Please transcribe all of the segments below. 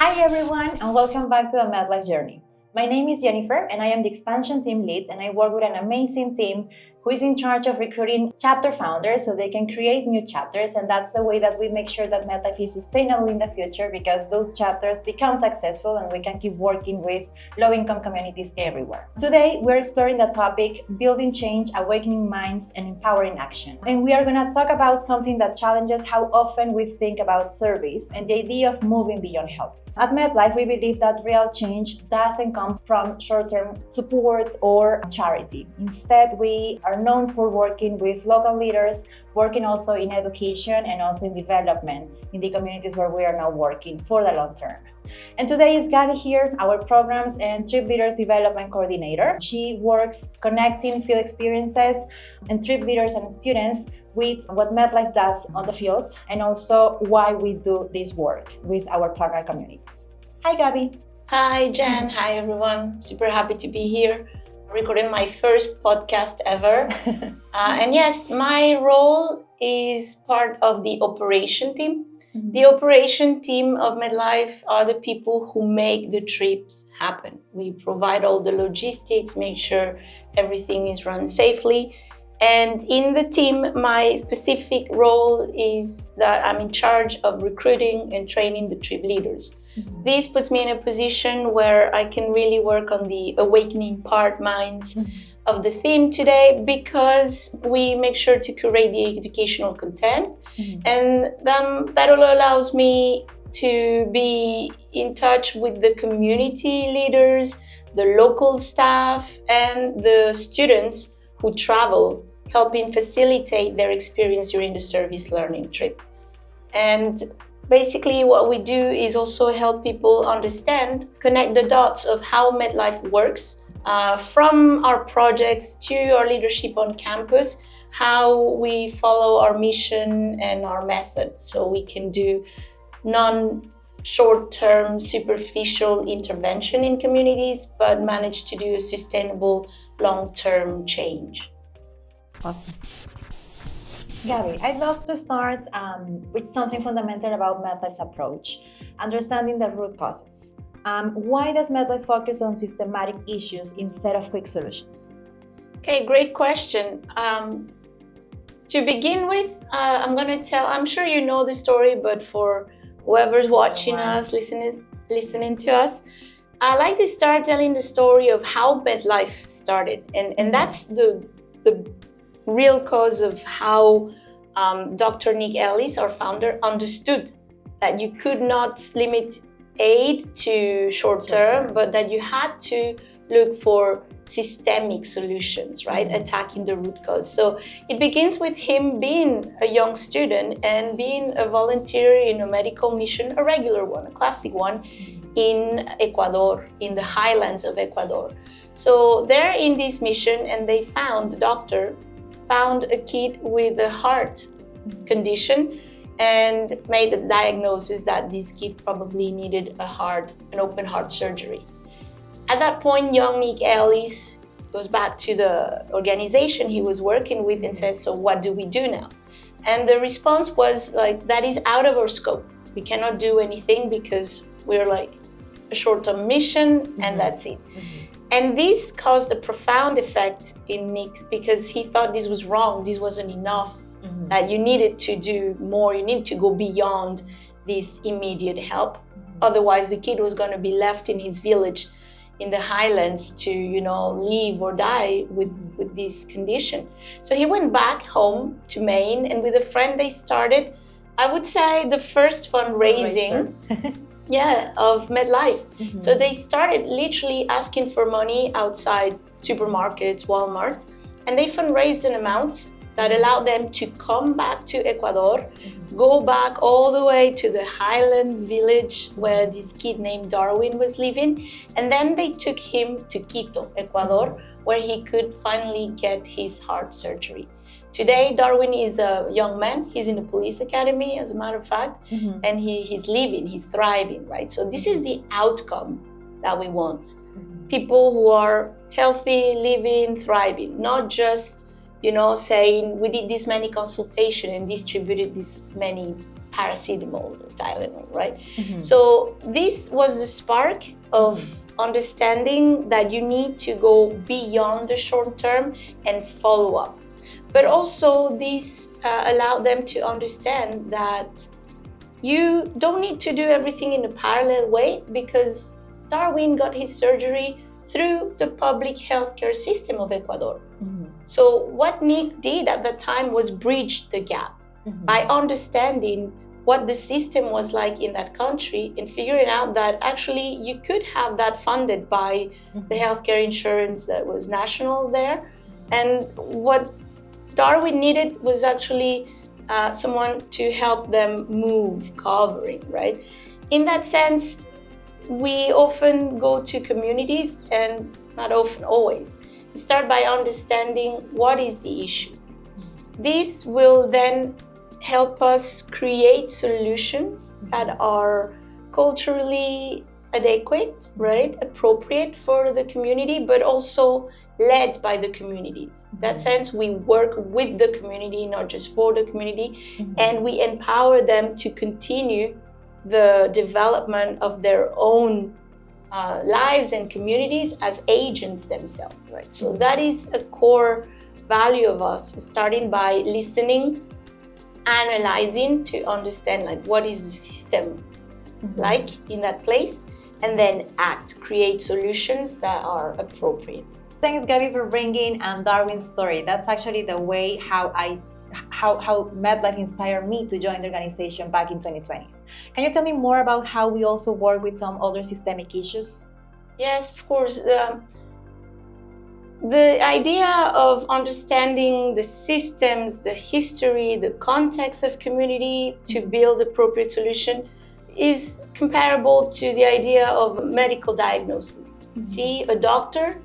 Hi everyone, and welcome back to the MEDLIFE journey. My name is Jennifer, and I am the expansion team lead, and I work with an amazing team who is in charge of recruiting chapter founders so they can create new chapters, and that's the way that we make sure that MEDLIFE is sustainable in the future because those chapters become successful and we can keep working with low-income communities everywhere. Today, we're exploring the topic building change, awakening minds, and empowering action. And we are going to talk about something that challenges how often we think about service and the idea of moving beyond help. At MEDLIFE, we believe that real change doesn't come from short-term support or charity. Instead, we are known for working with local leaders, working also in education and also in development in the communities where we are now working for the long term. And today is Gabi here, our Programs and Trip Leaders Development Coordinator. She works connecting field experiences and trip leaders and students with what MEDLIFE does on the field and also why we do this work with our partner communities. Hi, Gabi. Hi, Jen. Hi, everyone. Super happy to be here, recording my first podcast ever. And yes, my role is part of the operation team. The operation team of MEDLIFE are the people who make the trips happen. We provide all the logistics, make sure everything is run safely. And in the team, my specific role is that I'm in charge of recruiting and training the trip leaders. This puts me in a position where I can really work on the awakening minds of the theme today, because we make sure to curate the educational content, and that all allows me to be in touch with the community leaders, the local staff, and the students who travel, helping facilitate their experience during the service learning trip. And basically what we do is also help people understand, connect the dots of how MEDLIFE works, from our projects to our leadership on campus, how we follow our mission and our methods, so we can do non-short-term, superficial intervention in communities, but manage to do a sustainable long-term change. Awesome. Gabi, I'd love to start with something fundamental about MEDLIFE's approach, understanding the root causes. Why does MEDLIFE focus on systematic issues instead of quick solutions? Okay, great question. To begin with, I'm sure you know the story, but for whoever's watching us, listening to us, I like to start telling the story of how MEDLIFE started. And that's the real cause of how Dr. Nick Ellis, our founder, understood that you could not limit aid to short term, but that you had to look for systemic solutions, right? Attacking the root cause. So it begins with him being a young student and being a volunteer in a medical mission, a regular one, a classic one, in Ecuador, in the highlands of Ecuador. So they're in this mission, and they the doctor found a kid with a heart condition and made a diagnosis that this kid probably needed an open heart surgery. At that point, young Nick Ellis goes back to the organization he was working with and says, so what do we do now? And the response was like, that is out of our scope. We cannot do anything because we're like a short-term mission and that's it. And this caused a profound effect in Nick, because he thought this was wrong, this wasn't enough, that you needed to do more, you need to go beyond this immediate help. Otherwise, the kid was going to be left in his village in the highlands to, live or die with this condition. So he went back home to Maine, and with a friend they started, I would say, the first fundraising of MEDLIFE. So they started literally asking for money outside supermarkets, Walmart, and they fundraised an amount that allowed them to come back to Ecuador, go back all the way to the highland village where this kid named Darwin was living, and then they took him to Quito, Ecuador, where he could finally get his heart surgery. Today, Darwin is a young man. He's in the police academy, as a matter of fact, and he's living, he's thriving, right? So this is the outcome that we want. People who are healthy, living, thriving, not just, saying we did this many consultations and distributed this many paracetamol or Tylenol, right? So this was the spark of understanding that you need to go beyond the short term and follow up. But also this allowed them to understand that you don't need to do everything in a parallel way, because Darwin got his surgery through the public healthcare system of Ecuador. So what Nick did at that time was bridge the gap by understanding what the system was like in that country and figuring out that actually you could have that funded by the healthcare insurance that was national there. And what Darwin needed was actually someone to help them move covering, right? In that sense, we often go to communities, and not often, always, start by understanding what is the issue. This will then help us create solutions that are culturally adequate, right? Appropriate for the community, but also led by the communities. In that sense, we work with the community, not just for the community, and we empower them to continue the development of their own lives and communities as agents themselves, right? So that is a core value of us, starting by listening, analyzing to understand like what is the system like in that place, and then act, create solutions that are appropriate. Thanks, Gabby, for bringing Darwin's story. That's actually the way how MedLife inspired me to join the organization back in 2020. Can you tell me more about how we also work with some other systemic issues? Yes, of course. The idea of understanding the systems, the history, the context of community to build appropriate solution is comparable to the idea of medical diagnosis. See, a doctor,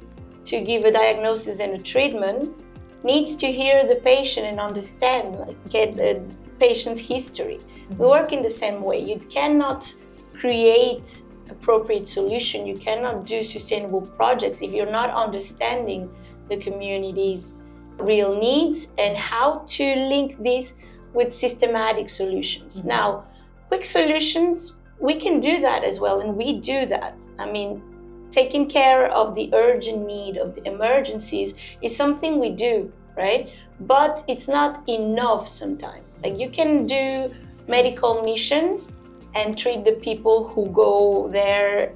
to give a diagnosis and a treatment, needs to hear the patient and understand, like get the patient's history. We work in the same way. You cannot create appropriate solution, you cannot do sustainable projects if you're not understanding the community's real needs and how to link this with systematic solutions. Now, quick solutions, we can do that as well, and we do that. I mean, taking care of the urgent need of the emergencies is something we do, right? But it's not enough sometimes. Like, you can do medical missions and treat the people who go there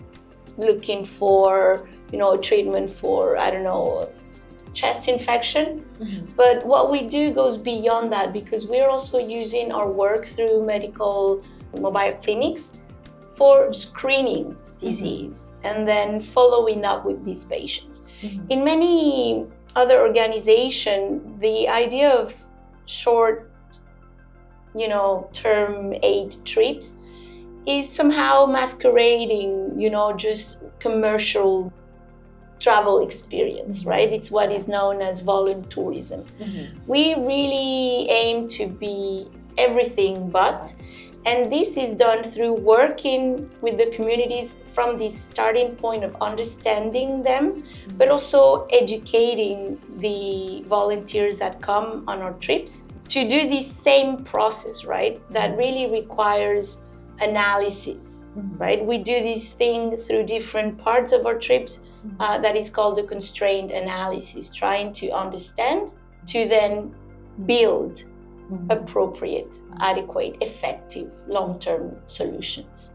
looking for, a treatment for, I don't know, chest infection. But what we do goes beyond that, because we're also using our work through medical mobile clinics for screening disease and then following up with these patients. In many other organizations, the idea of short, term aid trips is somehow masquerading, just commercial travel experience, right? It's what is known as voluntourism. We really aim to be everything but, and this is done through working with the communities from this starting point of understanding them, but also educating the volunteers that come on our trips to do this same process, right? That really requires analysis, right? We do this thing through different parts of our trips that is called the constraint analysis, trying to understand to then build appropriate, adequate, effective, long-term solutions.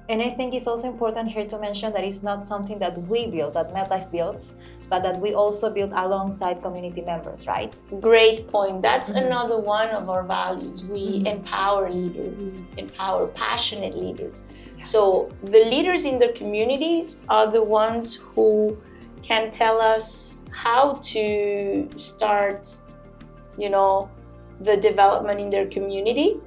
And I think it's also important here to mention that it's not something that we build, that MedLife builds, but that we also build alongside community members, right? Great point. That's another one of our values. We empower leaders, we empower passionate leaders. So the leaders in the communities are the ones who can tell us how to start, the development in their community.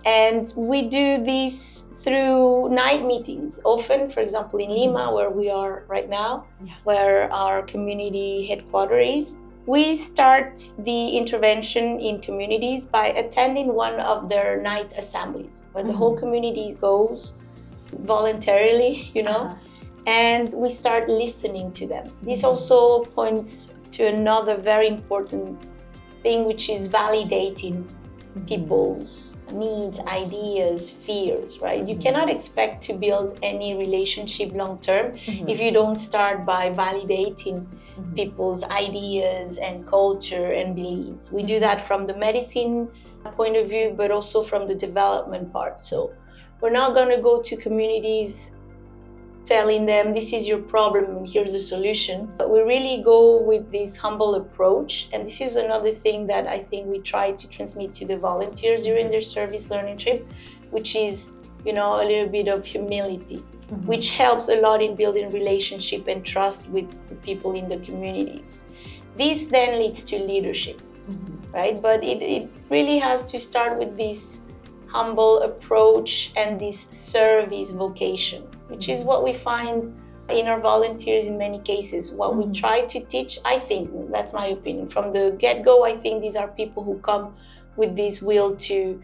And we do this through night meetings, often, for example, in Lima, where we are right now, where our community headquarters is. We start the intervention in communities by attending one of their night assemblies, where the whole community goes voluntarily, and we start listening to them. This also points to another very important thing, which is validating people's needs, ideas, fears, right? You cannot expect to build any relationship long term if you don't start by validating people's ideas and culture and beliefs. We do that from the medicine point of view, but also from the development part. So we're not going to go to communities telling them this is your problem and here's the solution. But we really go with this humble approach. And this is another thing that I think we try to transmit to the volunteers during their service learning trip, which is, a little bit of humility, which helps a lot in building relationship and trust with the people in the communities. This then leads to leadership, right? But it really has to start with this humble approach and this service vocation, which is what we find in our volunteers in many cases. What we try to teach, I think, that's my opinion, from the get-go, I think these are people who come with this will to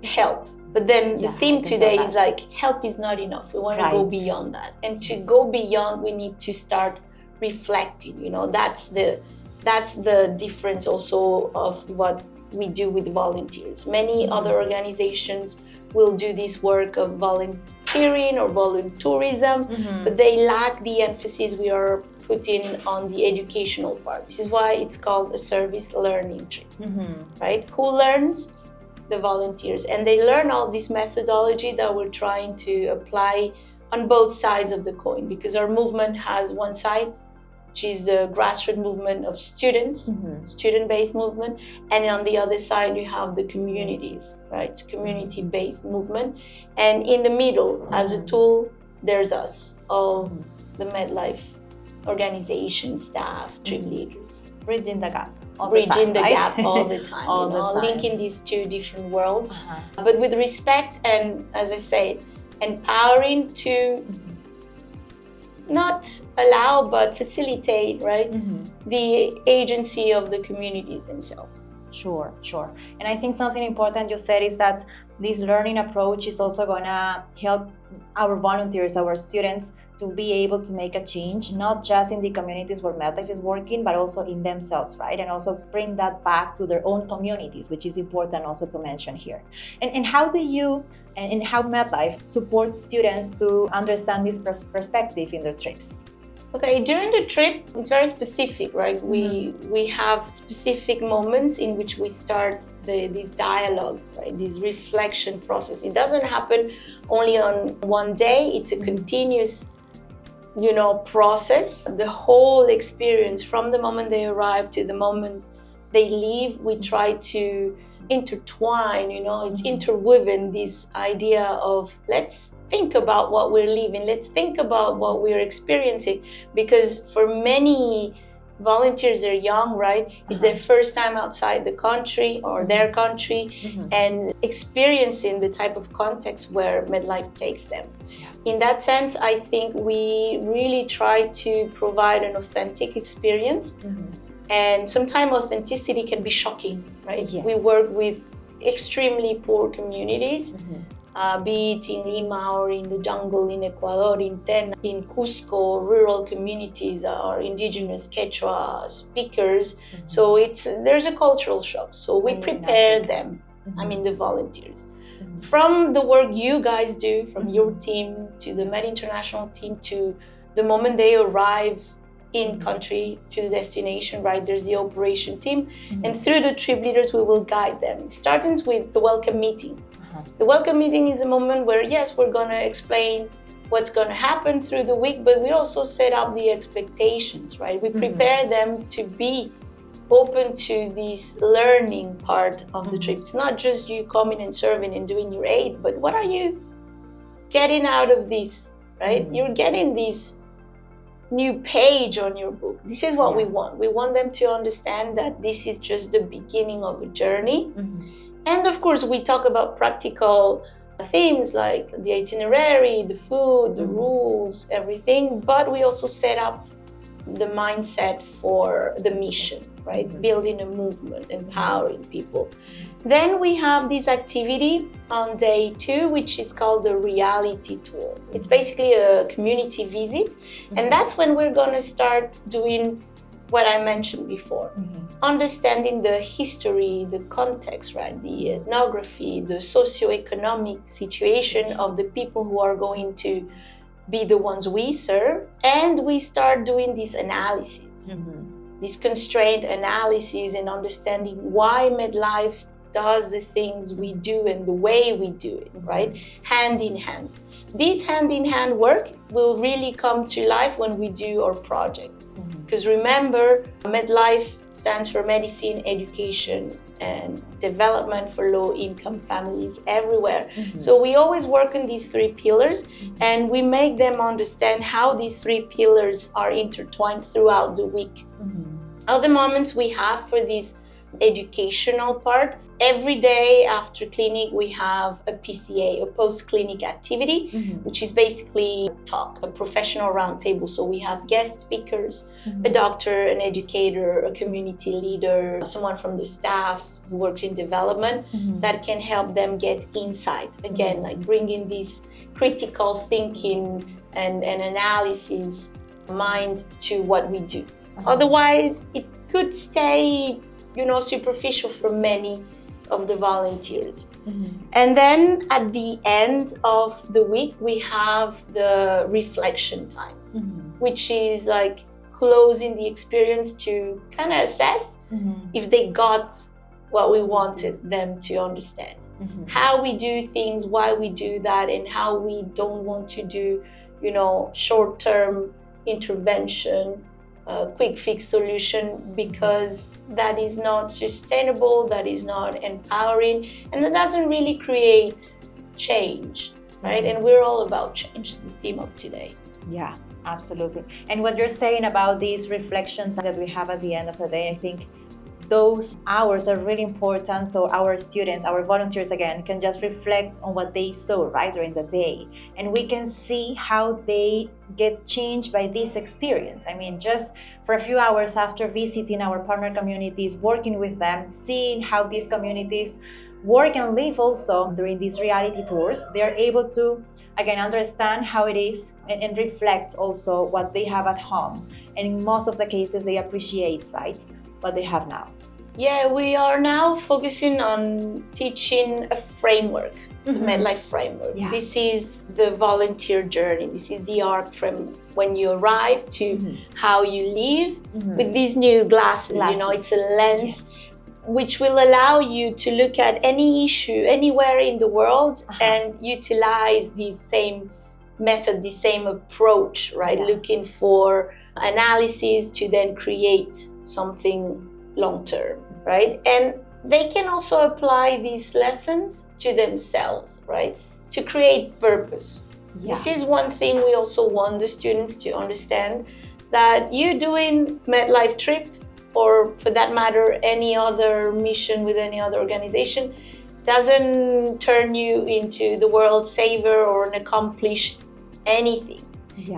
help. But then the theme today is like, help is not enough. We want to go beyond that. And to go beyond, we need to start reflecting. That's the difference also of what we do with volunteers. Many other organizations will do this work of volunteering or voluntourism, but they lack the emphasis we are putting on the educational part. This is why it's called a service learning trip, right? Who learns? The volunteers. And they learn all this methodology that we're trying to apply on both sides of the coin, because our movement has one side, which is the grassroots movement of students, student-based movement, and on the other side you have the communities, right? Community-based movement. And in the middle, as a tool, there's us, all the MedLife organization, staff, trip leaders. Bridging the gap. Bridging the gap all the time, linking these two different worlds, but with respect and, as I say, empowering to not allow but facilitate, right, the agency of the communities themselves. Sure. And I think something important you said is that this learning approach is also gonna help our volunteers, our students, to be able to make a change, not just in the communities where MedLife is working, but also in themselves, right? And also bring that back to their own communities, which is important also to mention here. And how do you and how MedLife supports students to understand this perspective in their trips? Okay, during the trip, it's very specific, right? We have specific moments in which we start this dialogue, right? This reflection process. It doesn't happen only on one day. It's a continuous process. The whole experience from the moment they arrive to the moment they leave, we try to intertwine, it's interwoven, this idea of let's think about what we're living, let's think about what we're experiencing, because for many volunteers, they're young, right? It's their first time outside the country or their country, and experiencing the type of context where MedLife takes them. In that sense, I think we really try to provide an authentic experience. And sometimes authenticity can be shocking, right? Yes. We work with extremely poor communities, be it in Lima or in the jungle in Ecuador, in Tena, in Cusco, rural communities are indigenous Quechua speakers. So there's a cultural shock. So we prepare them, the volunteers. From the work you guys do, from your team to the Med International team, to the moment they arrive in country to the destination, right? There's the operation team, and through the trip leaders, we will guide them. Starting with the welcome meeting. The welcome meeting is a moment where, yes, we're gonna explain what's gonna happen through the week, but we also set up the expectations, right? We prepare them to be open to this learning part of the trip. It's not just you coming and serving and doing your aid, but what are you getting out of this, right? You're getting this new page on your book. This is what we want. We want them to understand that this is just the beginning of a journey. And of course, we talk about practical themes like the itinerary, the food, the rules, everything, but we also set up the mindset for the mission, right? Building a movement, empowering people. Then we have this activity on day 2, which is called the reality tour. It's basically a community visit, and that's when we're gonna start doing what I mentioned before. Understanding the history, the context, right? The ethnography, the socioeconomic situation of the people who are going to be the ones we serve. And we start doing this analysis, this constraint analysis, and understanding why MedLife does the things we do and the way we do it, right? Hand in hand. This hand-in-hand work will really come to life when we do our project. Because remember, MedLife stands for medicine, education, and development for low-income families everywhere. So we always work on these three pillars, and we make them understand how these three pillars are intertwined throughout the week. Other moments we have for this educational part, every day after clinic we have a PCA, a post-clinic activity, which is basically a professional roundtable. So we have guest speakers, a doctor, an educator, a community leader, someone from the staff who works in development that can help them get insight. Again, like bringing this critical thinking and analysis mind to what we do. Otherwise, it could stay superficial for many of the volunteers. And then at the end of the week, we have the reflection time, which is like closing the experience to kind of assess if they got what we wanted them to understand. How we do things, why we do that, and how we don't want to do, short-term intervention, quick fix solution, because that is not sustainable, that is not empowering, and that doesn't really create change, right? And we're all about change, the theme of today. Yeah, absolutely. And what you're saying about these reflections that we have at the end of the day, I think those hours are really important, so our students, our volunteers again, can just reflect on what they saw right during the day, and we can see how they get changed by this experience. I mean, just for a few hours after visiting our partner communities, working with them, seeing how these communities work and live also during these reality tours, they are able to again understand how it is and reflect also what they have at home, and in most of the cases they appreciate, right, what they have now. Yeah, we are now focusing on teaching a framework, the MedLife framework. Yeah. This is the volunteer journey. This is the arc from when you arrive to how you live with these new glasses. It's a lens which will allow you to look at any issue anywhere in the world and utilize the same method, the same approach, right? Looking for analysis to then create something long-term, right? And they can also apply these lessons to themselves, right? To create purpose. This is one thing we also want the students to understand, that you doing MedLife trip, or for that matter, any other mission with any other organization, doesn't turn you into the world saver or an accomplished anything.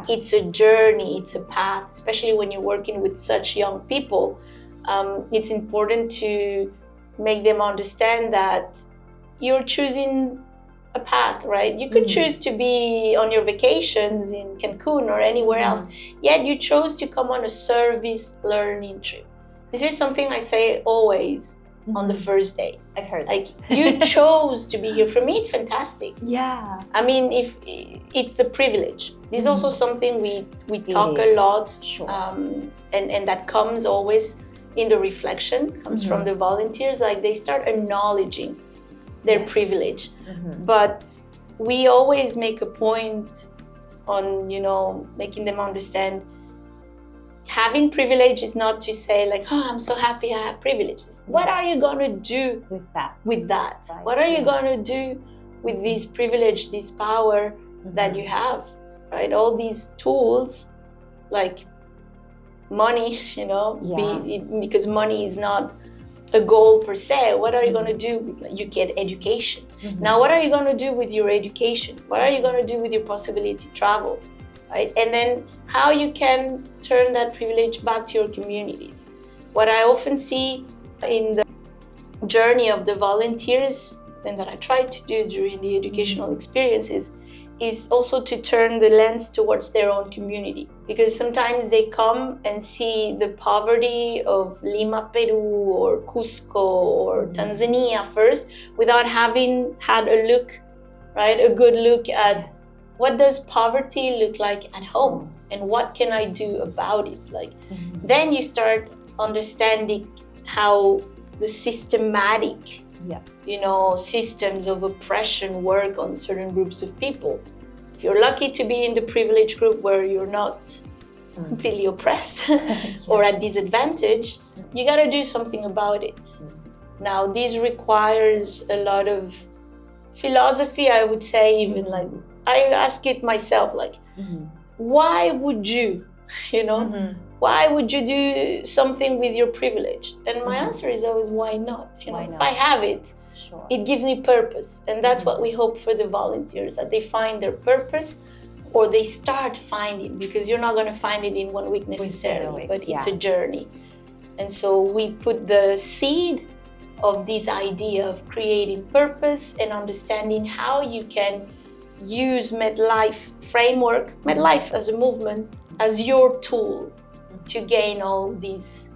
It's a journey, it's a path, especially when you're working with such young people. It's important to make them understand that you're choosing a path, right? You could choose to be on your vacations in Cancun or anywhere else, yet you chose to come on a service learning trip. This is something I say always on the first day. I've heard. Like, you chose to be here. For me, it's fantastic. Yeah. I mean, if it's the privilege. This is also something we talk a lot, and that comes always in the reflection, comes from the volunteers. Like, they start acknowledging their privilege. But we always make a point on, making them understand having privilege is not to say like, oh, I'm so happy I have privileges. What are you going to do with that? Right. What are you going to do with this privilege, this power that you have, right? All these tools, like money, because money is not a goal per se. What are you going to do? You get education. Now, what are you going to do with your education? What are you going to do with your possibility to travel? Right? And then how you can turn that privilege back to your communities. What I often see in the journey of the volunteers, and that I try to do during the educational experiences, is also to turn the lens towards their own community, because sometimes they come and see the poverty of Lima, Peru, or Cusco, or Tanzania first, without having had a look, right, a good look at what does poverty look like at home and what can I do about it. Like, then you start understanding how the systematic systems of oppression work on certain groups of people. If you're lucky to be in the privileged group where you're not completely oppressed or at disadvantage, you got to do something about it. Now, this requires a lot of philosophy, I would say. Even like, I ask it myself, like, why would you, why would you do something with your privilege? And my answer is always, why not? If I have it, it gives me purpose. And that's what we hope for the volunteers, that they find their purpose, or they start finding, because you're not going to find it in 1 week necessarily, but it's a journey. And so we put the seed of this idea of creating purpose and understanding how you can use MEDLIFE framework, MEDLIFE as a movement, as your tool to gain all these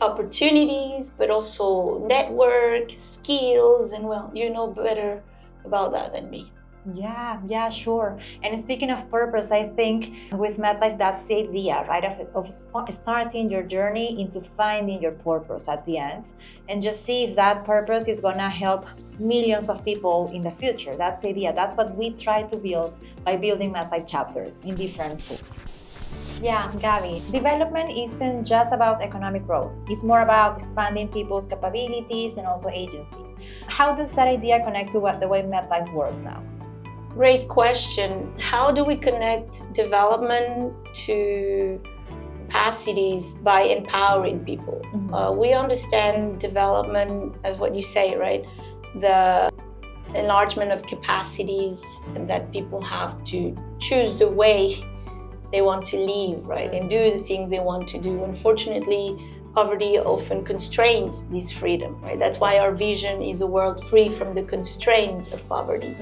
opportunities, but also network, skills, and well, you know better about that than me. Yeah, sure. And speaking of purpose, I think with MEDLIFE, that's the idea, right, of starting your journey into finding your purpose at the end, and just see if that purpose is gonna help millions of people in the future. That's the idea. That's what we try to build by building MEDLIFE chapters in different schools. Yeah, Gabby, development isn't just about economic growth. It's more about expanding people's capabilities and also agency. How does that idea connect to the way MEDLIFE works now? Great question. How do we connect development to capacities by empowering people? We understand development as what you say, right? The enlargement of capacities, and that people have to choose the way they want to live, right? And do the things they want to do. Unfortunately, poverty often constrains this freedom, right? That's why our vision is a world free from the constraints of poverty.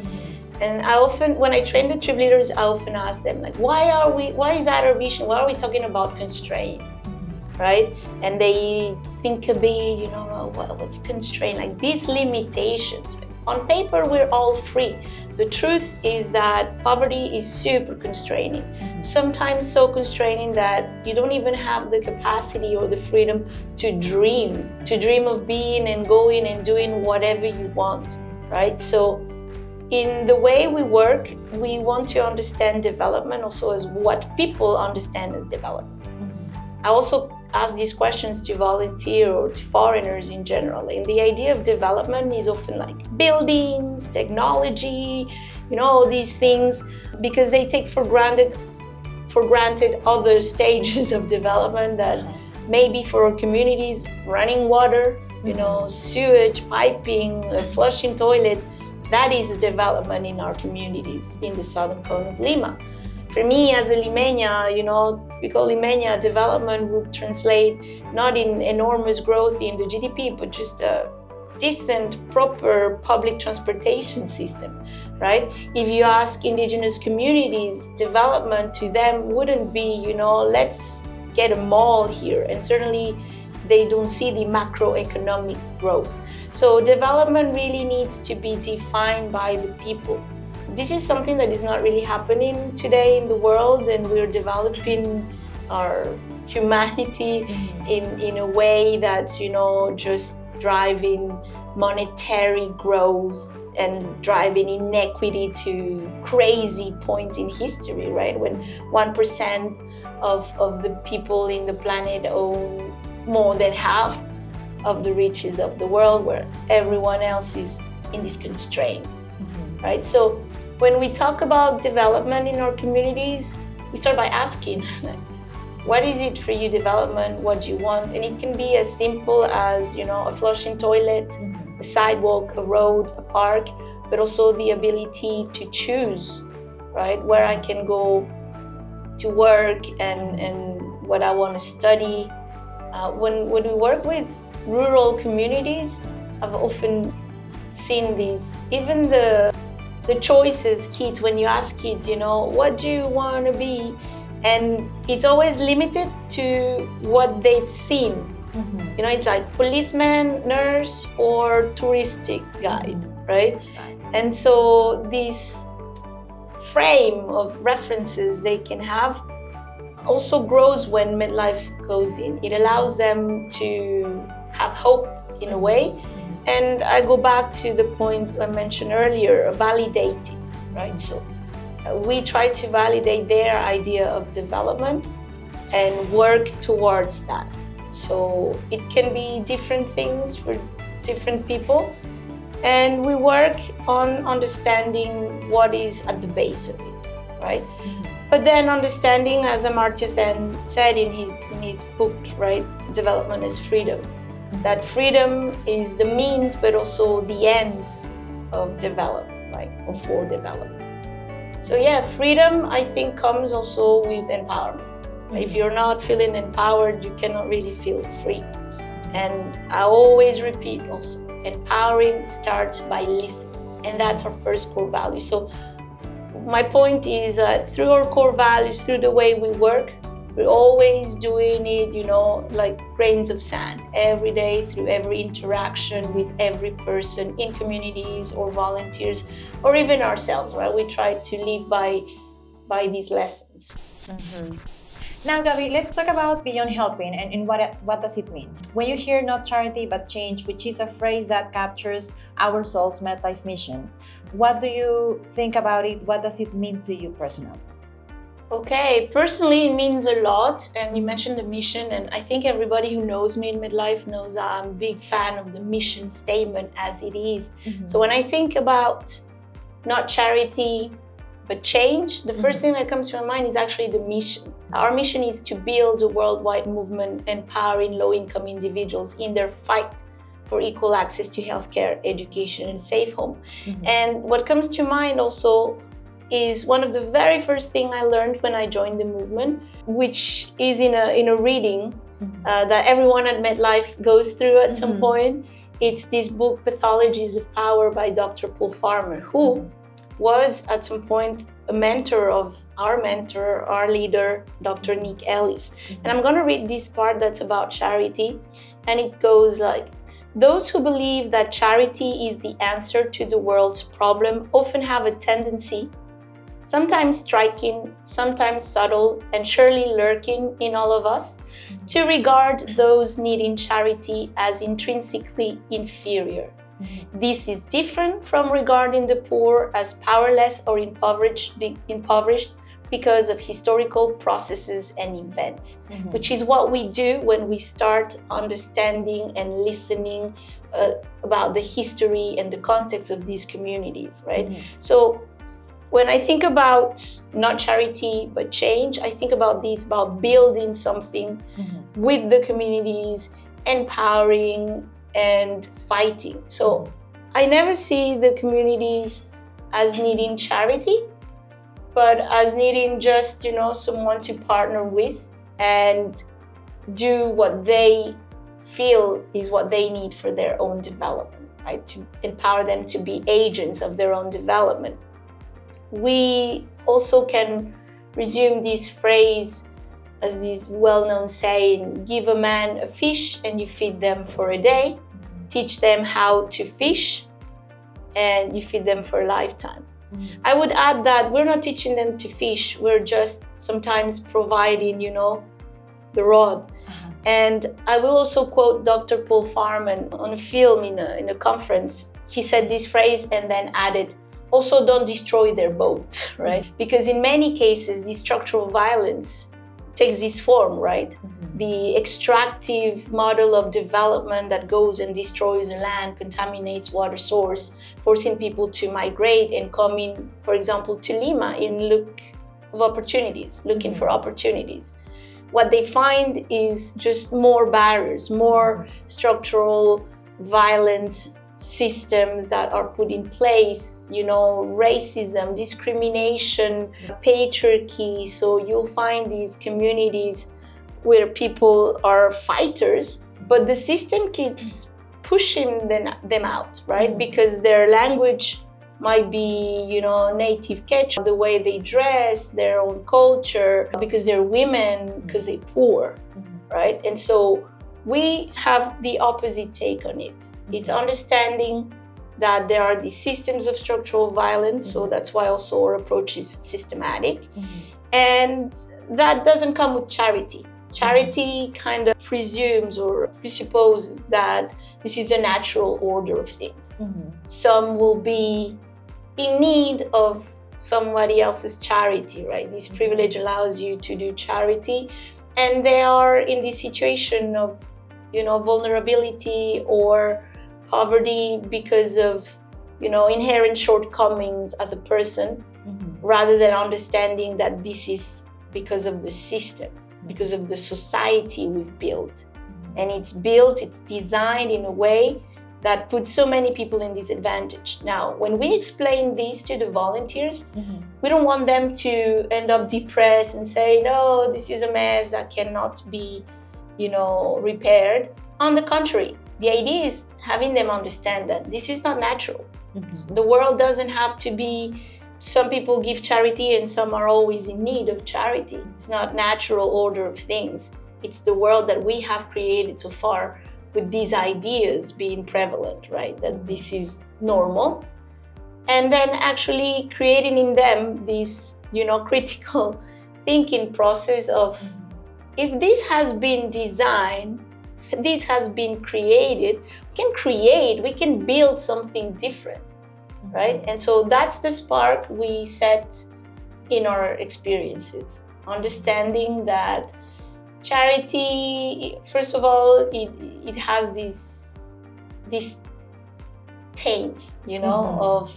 And I often, when I train the trip leaders, I often ask them, like, why is that our vision? Why are we talking about constraints, right? And they think a bit, what's constraint? Like these limitations, right? On paper, we're all free. The truth is that poverty is super constraining. Sometimes so constraining that you don't even have the capacity or the freedom to dream of being and going and doing whatever you want, right? So in the way we work, we want to understand development also as what people understand as development. I also ask these questions to volunteer or to foreigners in general. And the idea of development is often like buildings, technology, all these things, because they take for granted other stages of development that maybe for our communities, running water, sewage, piping, a flushing toilet, that is a development in our communities in the southern cone of Lima. For me, as a Limeña, typical Limeña, development would translate not in enormous growth in the GDP, but just a decent, proper public transportation system, right? If you ask indigenous communities, development to them wouldn't be, let's get a mall here. And certainly they don't see the macroeconomic growth. So development really needs to be defined by the people. This is something that is not really happening today in the world, and we're developing our humanity in a way that's, just driving monetary growth and driving inequity to crazy points in history, right? When 1% of the people in the planet own more than half of the riches of the world, where everyone else is in this constraint, right? So when we talk about development in our communities, we start by asking, what is it for you, development? What do you want? And it can be as simple as, a flushing toilet, a sidewalk, a road, a park, but also the ability to choose, right? Where I can go to work and what I want to study. When we work with rural communities, I've often seen these, even the the choices kids, when you ask kids, you know, what do you want to be? And it's always limited to what they've seen. You know, it's like policeman, nurse, or touristic guide, right? And so this frame of references they can have also grows when midlife goes in. It allows them to have hope in a way. And I go back to the point I mentioned earlier, validating, right? So we try to validate their idea of development and work towards that. So it can be different things for different people. And we work on understanding what is at the base of it, right? But then understanding, as Amartya Sen said in his book, right, Development is Freedom, that freedom is the means, but also the end of development, right, or for development. So yeah, freedom, I think, comes also with empowerment. If you're not feeling empowered, you cannot really feel free. And I always repeat also, empowering starts by listening. And that's our first core value. So my point is through our core values, through the way we work, we're always doing it, you know, like grains of sand every day through every interaction with every person in communities or volunteers or even ourselves, right? We try to live by these lessons. Now, Gabi, let's talk about beyond helping and what does it mean? When you hear not charity but change, which is a phrase that captures our soul's MedLife mission, what do you think about it? What does it mean to you personally? Okay, personally it means a lot, and you mentioned the mission, and I think everybody who knows me in midlife knows I'm a big fan of the mission statement as it is. So when I think about not charity but change, the first thing that comes to my mind is actually the mission. Our mission is to build a worldwide movement empowering low-income individuals in their fight for equal access to healthcare, education, and safe home. And what comes to mind also is one of the very first things I learned when I joined the movement, which is in a reading that everyone at MedLife goes through at some point. It's this book, Pathologies of Power by Dr. Paul Farmer, who was at some point a mentor of our leader, Dr. Nick Ellis. And I'm going to read this part that's about charity. And it goes like, those who believe that charity is the answer to the world's problem often have a tendency, sometimes striking, sometimes subtle, and surely lurking in all of us, to regard those needing charity as intrinsically inferior. This is different from regarding the poor as powerless or impoverished because of historical processes and events, which is what we do when we start understanding and listening about the history and the context of these communities, right? So when I think about not charity but change, I think about this, about building something with the communities, empowering and fighting. So I never see the communities as needing charity, but as needing just, you know, someone to partner with and do what they feel is what they need for their own development, right? To empower them to be agents of their own development. We also can resume this phrase as this well-known saying, give a man a fish and you feed them for a day, teach them how to fish and you feed them for a lifetime. I would add that we're not teaching them to fish, we're just sometimes providing, you know, the rod. And I will also quote Dr. Paul Farman on a film in a conference. He said this phrase and then added, also don't destroy their boat, right? Because in many cases, this structural violence takes this form, right? The extractive model of development that goes and destroys the land, contaminates water source, forcing people to migrate and come in, for example, to Lima in look of opportunities, looking for opportunities. What they find is just more barriers, more structural violence systems that are put in place, you know, racism, discrimination, patriarchy. So you'll find these communities where people are fighters, but the system keeps pushing them out, right? Because their language might be, native ketchup, the way they dress, their own culture, because they're women, because they're poor, right? And so we have the opposite take on it. It's understanding that there are these systems of structural violence, so that's why also our approach is systematic. And that doesn't come with charity. Charity kind of presumes or presupposes that this is the natural order of things. Some will be in need of somebody else's charity, right? This privilege allows you to do charity, and they are in this situation of, vulnerability or poverty because of, inherent shortcomings as a person, rather than understanding that this is because of the system, because of the society we've built. And it's designed in a way that puts so many people in disadvantage. Now, when we explain this to the volunteers, we don't want them to end up depressed and say, no, this is a mess that cannot be, repaired. On the contrary, the idea is having them understand that this is not natural. The world doesn't have to be, some people give charity and some are always in need of charity. It's not natural order of things. It's the world that we have created so far, with these ideas being prevalent, right? That this is normal. And then actually creating in them this, critical thinking process of, if this has been designed, this has been created, we can build something different, right? And so that's the spark we set in our experiences. Understanding that charity, first of all, it has this taint, of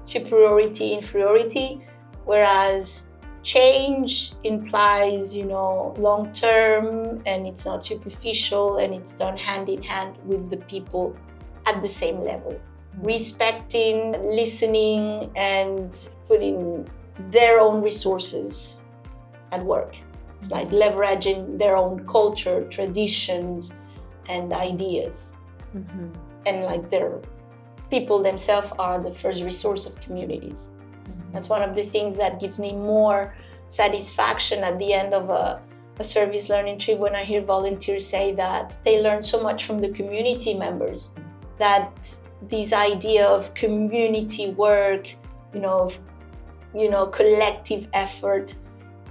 superiority, inferiority, whereas change implies, long-term, and it's not superficial, and it's done hand in hand with the people at the same level, respecting, listening, and putting their own resources at work. It's like leveraging their own culture, traditions, and ideas. And like their people themselves are the first resource of communities. That's one of the things that gives me more satisfaction at the end of a service learning trip, when I hear volunteers say that they learn so much from the community members, that this idea of community work, collective effort,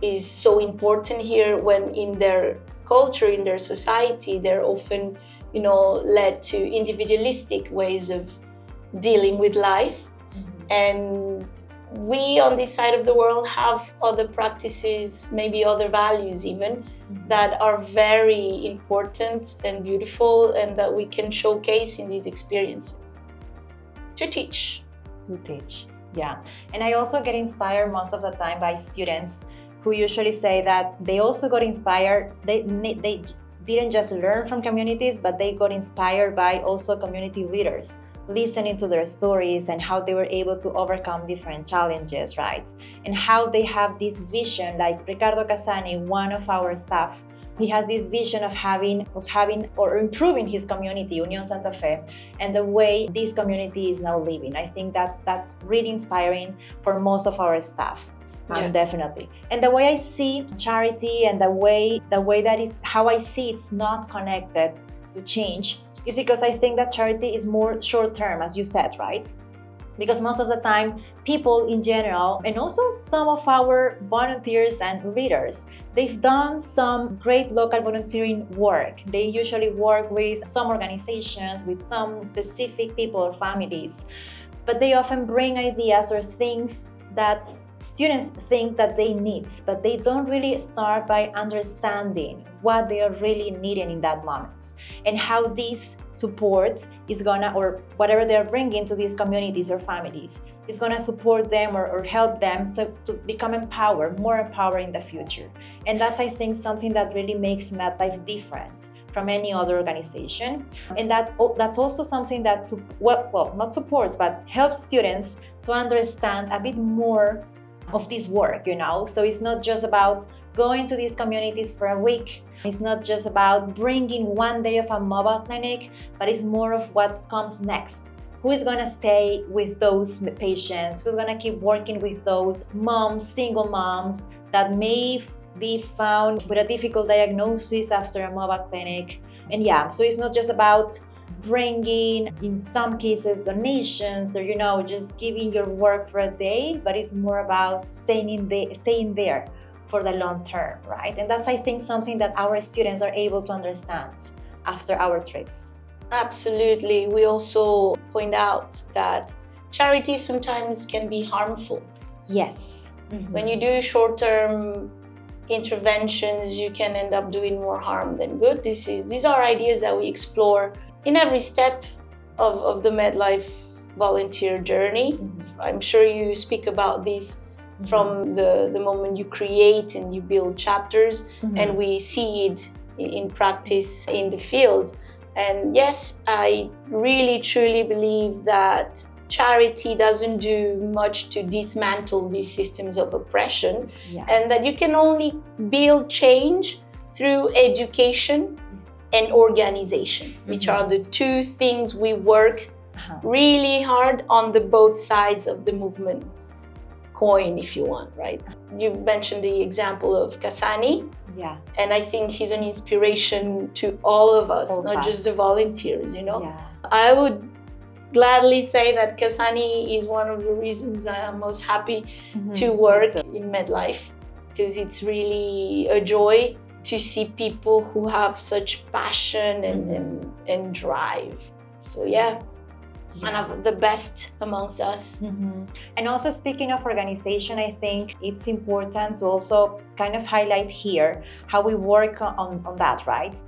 is so important here, when in their culture, in their society, they're often, led to individualistic ways of dealing with life. And we on this side of the world have other practices, maybe other values even, that are very important and beautiful, and that we can showcase in these experiences to teach. Yeah. And I also get inspired most of the time by students who usually say that they also got inspired. They didn't just learn from communities, but they got inspired by also community leaders, listening to their stories and how they were able to overcome different challenges, right? And how they have this vision, like Ricardo Casani, one of our staff, he has this vision of having or improving his community, Unión Santa Fe, and the way this community is now living. I think that's really inspiring for most of our staff. Definitely. And the way I see charity, and the way that it's, how I see it's not connected to change, is because I think that charity is more short-term, as you said, right? Because most of the time, people in general, and also some of our volunteers and leaders, they've done some great local volunteering work. They usually work with some organizations, with some specific people or families, but they often bring ideas or things that students think that they need, but they don't really start by understanding what they are really needing in that moment, and how this support is gonna, or whatever they're bringing to these communities or families, is gonna support them or help them to become empowered, more empowered in the future. And that's, I think, something that really makes MedLife different from any other organization. And that's also something that, not supports, but helps students to understand a bit more of this work, So it's not just about going to these communities for a week. It's not just about bringing one day of a mobile clinic, but it's more of what comes next. who is going to stay with those patients, who's going to keep working with those moms, single moms that may be found with a difficult diagnosis after a mobile clinic. And yeah, so it's not just about bringing, in some cases, donations or just giving your work for a day, but it's more about staying there for the long term, right? And that's, I think, something that our students are able to understand after our trips. Absolutely. We also point out that charity sometimes can be harmful. Yes. When you do short-term interventions, you can end up doing more harm than good. These are ideas that we explore in every step of the MedLife volunteer journey. I'm sure you speak about this from the moment you create and you build chapters, and we see it in practice in the field. And yes, I really truly believe that charity doesn't do much to dismantle these systems of oppression, and that you can only build change through education and organization, which are the two things we work really hard on, the both sides of the movement coin, if you want, right? You mentioned the example of Kasani. Yeah. And I think he's an inspiration to all of us, not just the volunteers, I would gladly say that Kasani is one of the reasons I am most happy to work in MedLife, because it's really a joy to see people who have such passion and drive. So one of the best amongst us. And also, speaking of organization, I think it's important to also kind of highlight here how we work on that, right?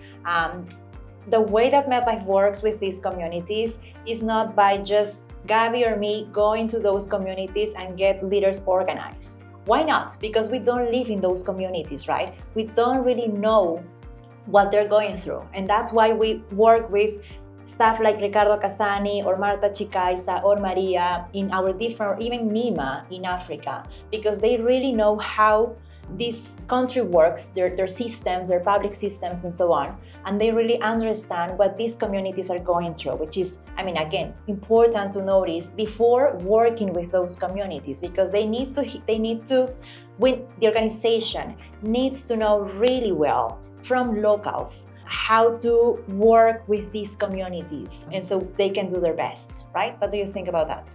The way that MedLife works with these communities is not by just Gabby or me going to those communities and get leaders organized. Why not? Because we don't live in those communities, right? We don't really know what they're going through. And that's why we work with staff like Ricardo Casani or Marta Chicaiza or Maria in our different, even Nima in Africa, because they really know how this country works, their systems, their public systems, and so on. And they really understand what these communities are going through, which is, again, important to notice before working with those communities, because the organization needs to know really well from locals how to work with these communities, and so they can do their best, right? What do you think about that?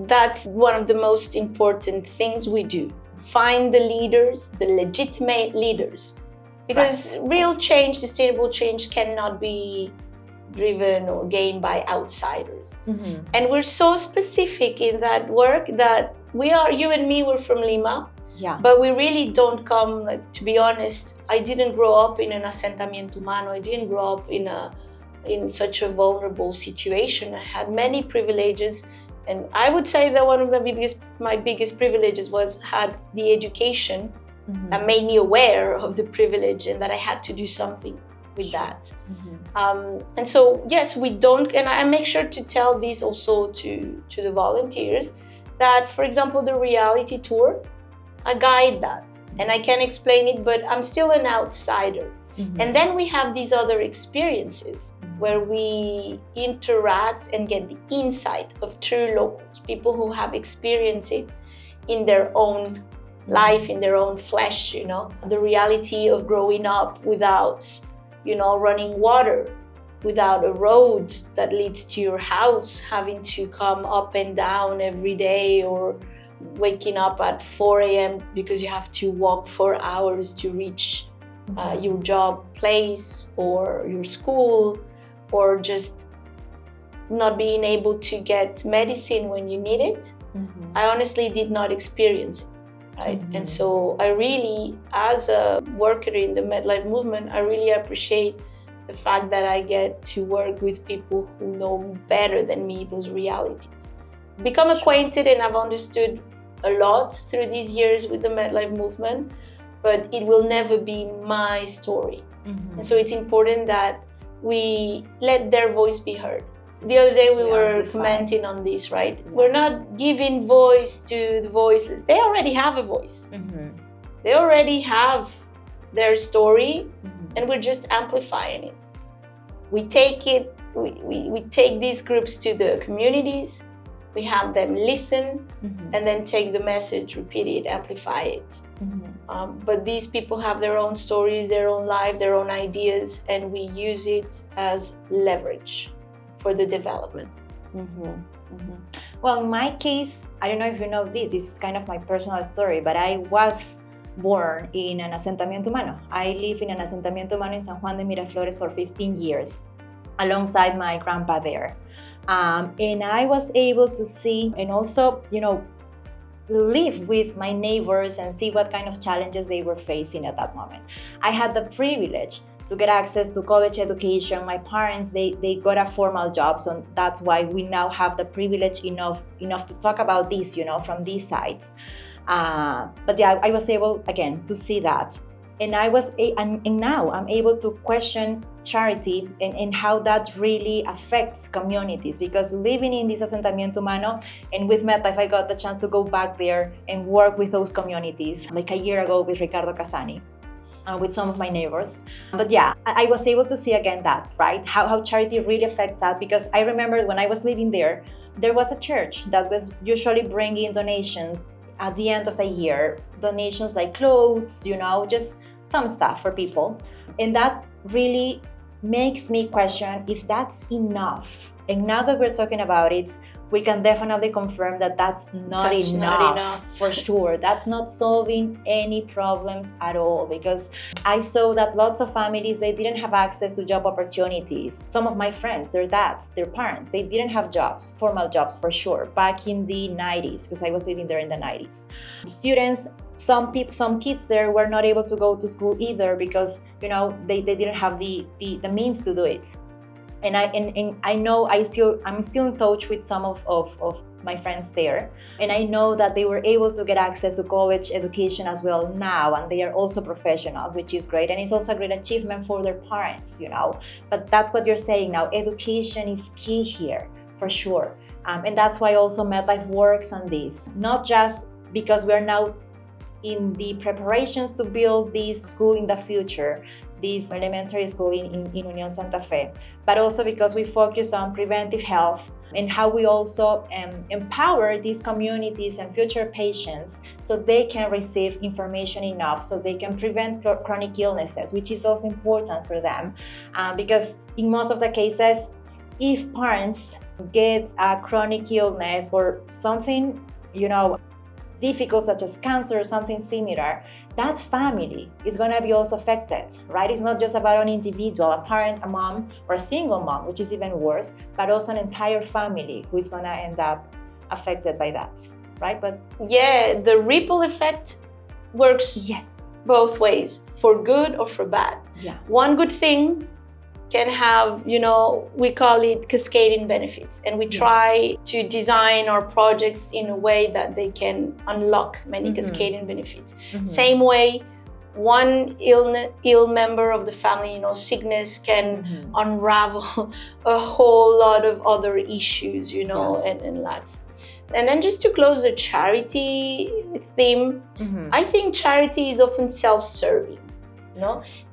That's one of the most important things we do. Find the leaders, the legitimate leaders, because real change, sustainable change, cannot be driven or gained by outsiders. And we're so specific in that work that you and me, we're from Lima. But we really don't come, to be honest, I didn't grow up in an asentamiento humano. I didn't grow up in such a vulnerable situation. I had many privileges, and I would say that one of my biggest privileges had the education that made me aware of the privilege and that I had to do something with that. And so, yes, we don't, and I make sure to tell this also to the volunteers, that, for example, the reality tour, I guide that and I can explain it, but I'm still an outsider. And then we have these other experiences where we interact and get the insight of true locals, people who have experienced it in their own life, in their own flesh, the reality of growing up without, running water, without a road that leads to your house, having to come up and down every day, or waking up at 4 a.m. because you have to walk 4 hours to reach your job place or your school, or just not being able to get medicine when you need it. I honestly did not experience it, right? And so I really, as a worker in the MedLife movement, I really appreciate the fact that I get to work with people who know better than me those realities. Become acquainted, and I've understood a lot through these years with the MedLife movement, but it will never be my story. And so it's important that we let their voice be heard. The other day we were commenting on this, right? We're not giving voice to the voiceless. They already have a voice. They already have their story, and we're just amplifying it. We take it we take these groups to the communities, we have them listen, and then take the message, repeat it, amplify it. But these people have their own stories, their own life, their own ideas, and we use it as leverage for the development. Well, in my case, I don't know if you know this is kind of my personal story, but I was born in an asentamiento humano. I live in an asentamiento humano in San Juan de Miraflores for 15 years, alongside my grandpa there. And I was able to see and also, live with my neighbors and see what kind of challenges they were facing at that moment. I had the privilege to get access to college education. My parents, they got a formal job, so that's why we now have the privilege enough to talk about this, from these sides. But yeah, I was able, again, to see that. And now I'm able to question charity and how that really affects communities, because living in this asentamiento humano and with MEDLIFE, I got the chance to go back there and work with those communities like a year ago with Ricardo Casani, with some of my neighbors. But yeah, I was able to see again that, right? How charity really affects that, because I remember when I was living there was a church that was usually bringing donations at the end of the year, donations like clothes, just some stuff for people. And that really makes me question if that's enough. And now that we're talking about it, we can definitely confirm that that's not enough for sure. That's not solving any problems at all, because I saw that lots of families, they didn't have access to job opportunities. Some of my friends, their dads, their parents, they didn't have jobs, formal jobs for sure, back in the 90s, because I was living there in the 90s. Students, some kids there were not able to go to school either because, they didn't have the means to do it. And I know I'm still in touch with some of my friends there, and I know that they were able to get access to college education as well now, and they are also professional, which is great, and it's also a great achievement for their parents, But that's what you're saying now. Education is key here for sure, and that's why also MEDLIFE works on this, not just because we're now in the preparations to build this school in the future, this elementary school in Union Santa Fe, but also because we focus on preventive health and how we also empower these communities and future patients so they can receive information enough so they can prevent chronic illnesses, which is also important for them. Because in most of the cases, if parents get a chronic illness or something, difficult such as cancer or something similar, that family is going to be also affected, right? It's not just about an individual, a parent, a mom, or a single mom, which is even worse, but also an entire family who is going to end up affected by that, right? But yeah, the ripple effect works both ways, for good or for bad. Yeah. One good thing can have, we call it cascading benefits, and we try to design our projects in a way that they can unlock many cascading benefits. Same way, one ill member of the family, sickness can unravel a whole lot of other issues, and lots. And then just to close the charity theme, I think charity is often self-serving.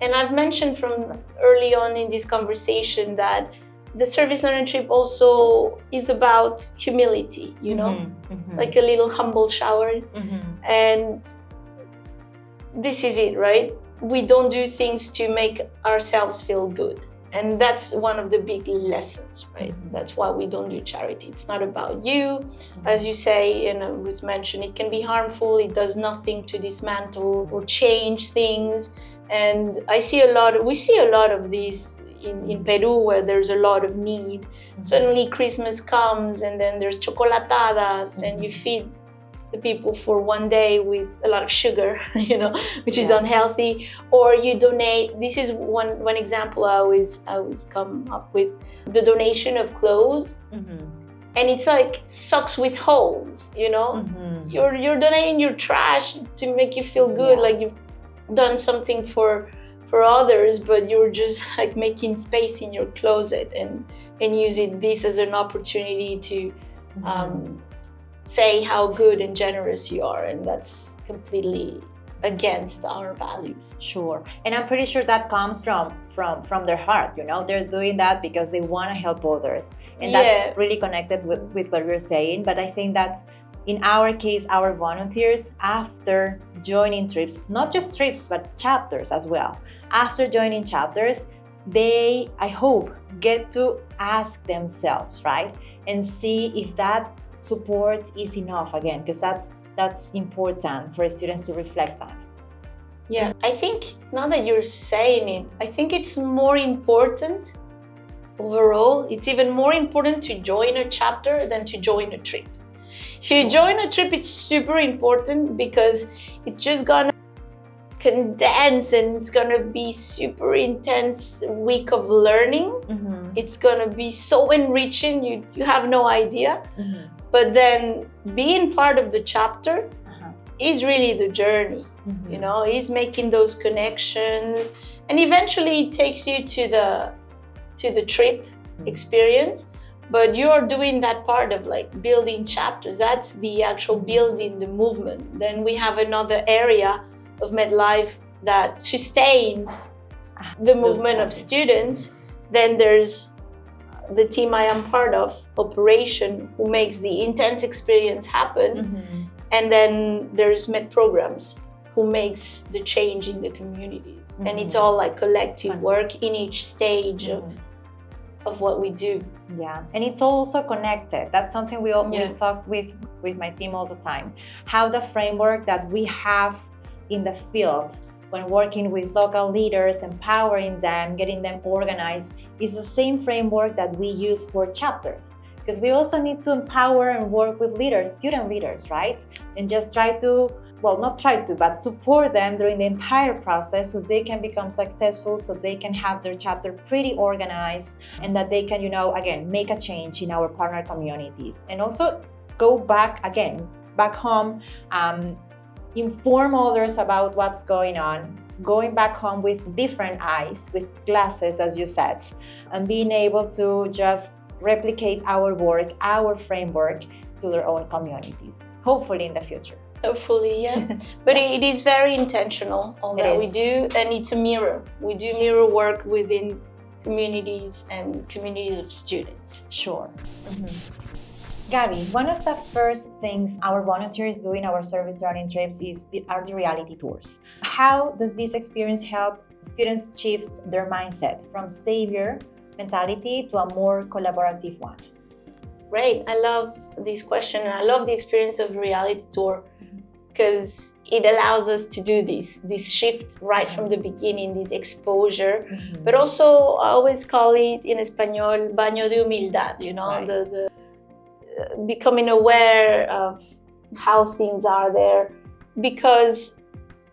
And I've mentioned from early on in this conversation that the service learning trip also is about humility, like a little humble shower. And this is it, right? We don't do things to make ourselves feel good. And that's one of the big lessons, right? That's why we don't do charity. It's not about you. As you say, and it was mentioned, it can be harmful. It does nothing to dismantle or change things. And we see a lot of these in Peru, where there's a lot of need. Suddenly Christmas comes and then there's chocolatadas and you feed the people for one day with a lot of sugar, which is unhealthy. Or you donate, this is one example I always come up with, the donation of clothes. And it's like socks with holes, You're donating your trash to make you feel good, like you've done something for others, but you're just like making space in your closet and using this as an opportunity to say how good and generous you are, and that's completely against our values. Sure. And I'm pretty sure that comes from from their heart. They're doing that because they want to help others, and that's really connected with what you're saying. But I think that's, in our case, our volunteers, after joining trips, not just trips but chapters as well, after joining chapters, they, I hope, get to ask themselves, right, and see if that support is enough, again, because that's important for students to reflect on. Yeah, I think now that you're saying it, I think it's more important overall. It's even more important to join a chapter than to join a trip. If you join a trip, it's super important because it's just gonna condense and it's gonna be super intense week of learning. Mm-hmm. It's gonna be so enriching, you have no idea. Mm-hmm. But then being part of the chapter is really the journey. Mm-hmm. Is making those connections, and eventually it takes you to the trip experience. But you're doing that part of like building chapters. That's the actual building the movement. Then we have another area of MEDLIFE that sustains the movement of students. Then there's the team I am part of, Operation, who makes the intense experience happen. Mm-hmm. And then there's MED Programs, who makes the change in the communities. Mm-hmm. And it's all like collective work in each stage of what we do. Yeah, and it's also connected. That's something we talk with my team all the time. How the framework that we have in the field when working with local leaders, empowering them, getting them organized, is the same framework that we use for chapters. Because we also need to empower and work with leaders, student leaders, right? And just but support them during the entire process so they can become successful, so they can have their chapter pretty organized, and that they can, again, make a change in our partner communities. And also go back home, inform others about what's going on, going back home with different eyes, with glasses, as you said, and being able to just replicate our work, our framework to their own communities, hopefully in the future. Hopefully, yeah. But it is very intentional, all that we do, and it's a mirror. We do mirror work within communities and communities of students. Sure. Mm-hmm. Gabby, one of the first things our volunteers do in our service learning trips are the reality tours. How does this experience help students shift their mindset from savior mentality to a more collaborative one? Great. I love this question, and I love the experience of reality tour because it allows us to do this shift right from the beginning, this exposure. Mm-hmm. But also, I always call it in Espanol, baño de humildad, right. the becoming aware of how things are there. Because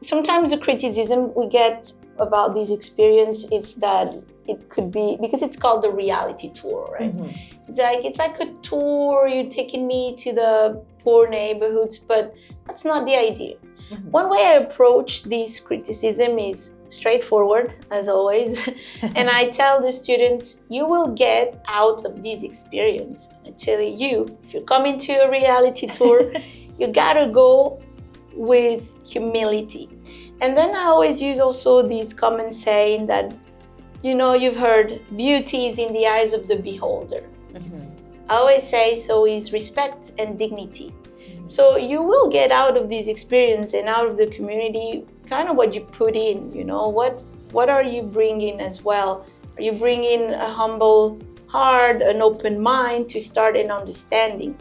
sometimes the criticism we get about this experience is that it could be, because it's called the reality tour, right? Mm-hmm. It's like a tour, you're taking me to the poor neighborhoods, but that's not the idea. Mm-hmm. One way I approach this criticism is straightforward, as always. And I tell the students, you will get out of this experience. I tell you, if you're coming to a reality tour, you gotta go with humility. And then I always use also this common saying that, you've heard, beauty is in the eyes of the beholder. Mm-hmm. I always say, so is respect and dignity. Mm-hmm. So you will get out of this experience and out of the community kind of what you put in, what are you bringing as well? Are you bringing a humble heart, an open mind to start an understanding?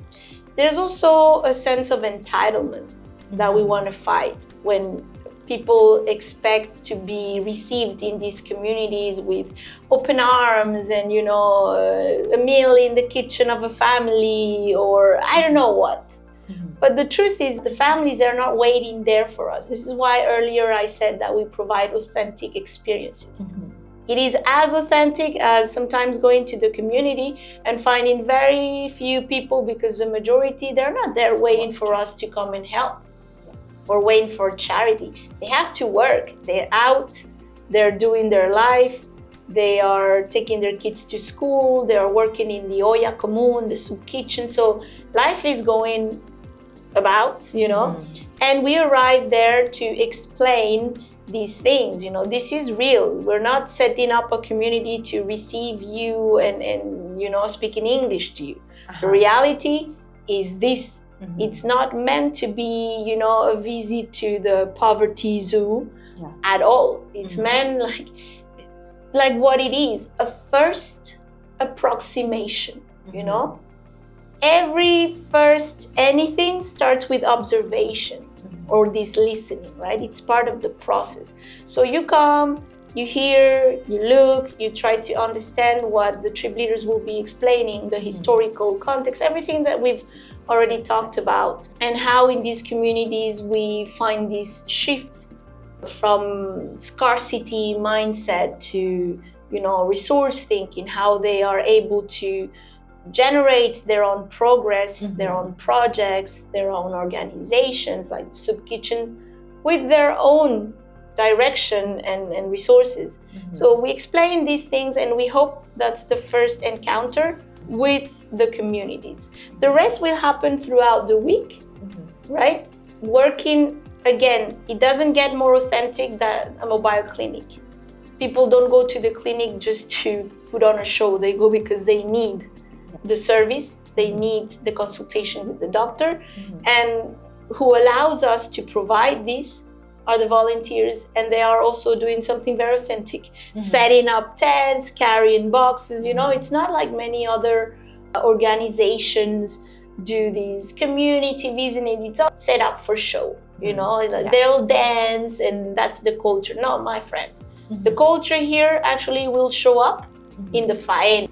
There's also a sense of entitlement that we want to fight when people expect to be received in these communities with open arms and, a meal in the kitchen of a family, or I don't know what. Mm-hmm. But the truth is, the families are not waiting there for us. This is why earlier I said that we provide authentic experiences. Mm-hmm. It is as authentic as sometimes going to the community and finding very few people, because the majority, they're not there waiting for us to come and help or waiting for charity. They have to work. They're out, they're doing their life, they are taking their kids to school, they are working in the olla común, the soup kitchen. So life is going about, Mm-hmm. And we arrive there to explain these things. You know, this is real. We're not setting up a community to receive you and you know, speak in English to you. The reality is this. It's not meant to be, you know, a visit to the poverty zoo at all. It's meant like what it is, a first approximation, you know. Every first anything starts with observation or this listening, right? It's part of the process. So you come, you hear, you look, you try to understand what the trip leaders will be explaining, the historical context, everything that we've already talked about, and how in these communities we find this shift from scarcity mindset to, you know, resource thinking, how they are able to generate their own progress, their own projects, their own organizations like soup kitchens with their own direction and resources. So we explain these things, and we hope that's the first encounter with the communities. The rest will happen throughout the week, right? Working, again, it doesn't get more authentic than a mobile clinic. People don't go to the clinic just to put on a show. They go because they need the service, they need the consultation with the doctor, and who allows us to provide this are the volunteers, and they are also doing something very authentic, setting up tents, carrying boxes. You know, it's not like many other organizations do these community visiting. It's all set up for show, you know, like they'll dance and that's the culture. No, my friend, the culture here actually will show up in the faena,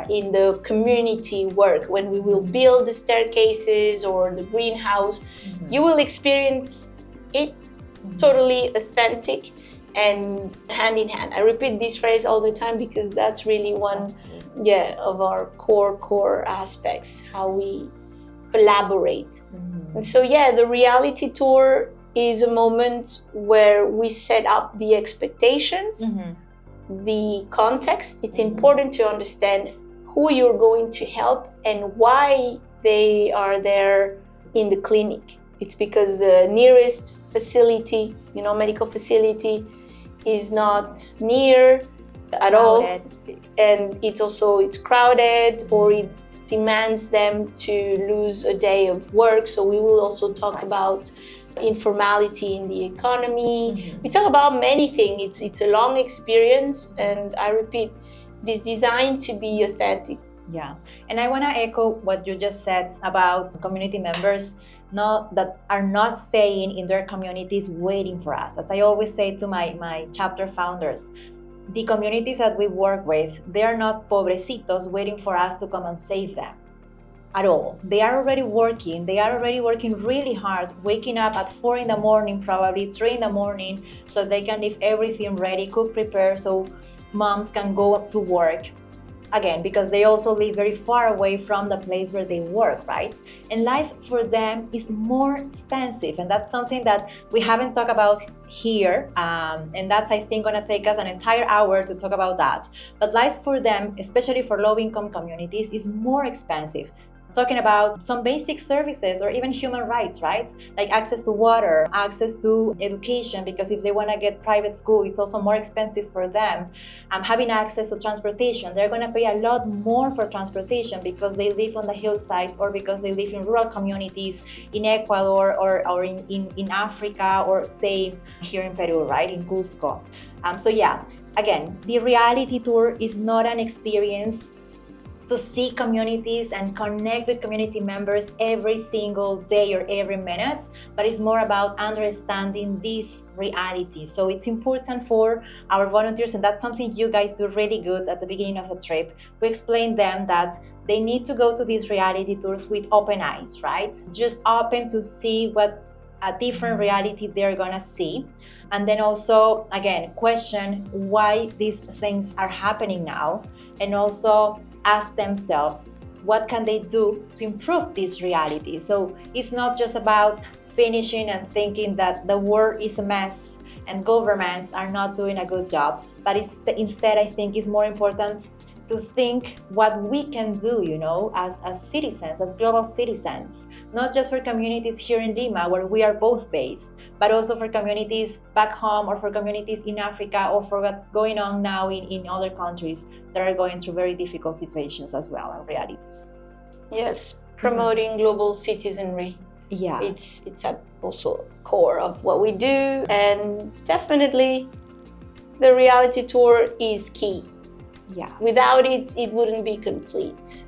in the community work, when we will build the staircases or the greenhouse. You will experience it totally authentic and hand in hand. I repeat this phrase all the time because that's really one of our core aspects, how we collaborate. And so the reality tour is a moment where we set up the expectations, the context. It's important to understand who you're going to help and why they are there in the clinic. It's because the nearest facility, you know, medical facility is not near at all, and it's crowded, or it demands them to lose a day of work. So we will also talk about informality in the economy. We talk about many things. It's a long experience, and I repeat, it is designed to be authentic. Yeah, and I want to echo what you just said about community members that are not staying in their communities waiting for us. As I always say to my chapter founders, the communities that we work with, they are not pobrecitos waiting for us to come and save them at all. They are already working. They are already working really hard, waking up at 4 in the morning, probably 3 in the morning, so they can leave everything ready, cook, prepare, so moms can go up to work. Again, because they also live very far away from the place where they work, right? And life for them is more expensive. And that's something that we haven't talked about here. And that's, I think, gonna take us an entire hour to talk about that. But life for them, especially for low-income communities, is more expensive. Talking about some basic services or even human rights, right? Like access to water, access to education, because if they want to get private school, it's also more expensive for them. Having access to transportation, they're going to pay a lot more for transportation because they live on the hillsides or because they live in rural communities in Ecuador or in Africa, or say here in Peru, right? In Cusco. So again, the reality tour is not an experience to see communities and connect with community members every single day or every minute, but it's more about understanding this reality. So it's important for our volunteers, and that's something you guys do really good at the beginning of the trip. We explain them that they need to go to these reality tours with open eyes, right? Just open to see what a different reality they're gonna see. And then also, again, question why these things are happening now, and also ask themselves, what can they do to improve this reality? So it's not just about finishing and thinking that the world is a mess and governments are not doing a good job, but instead I think it's more important to think what we can do, as citizens, as global citizens, not just for communities here in Lima, where we are both based, but also for communities back home, or for communities in Africa, or for what's going on now in other countries that are going through very difficult situations as well, and realities. Yes, promoting global citizenry. Yeah, It's at also core of what we do, and definitely the reality tour is key. yeah. Without it, it wouldn't be complete.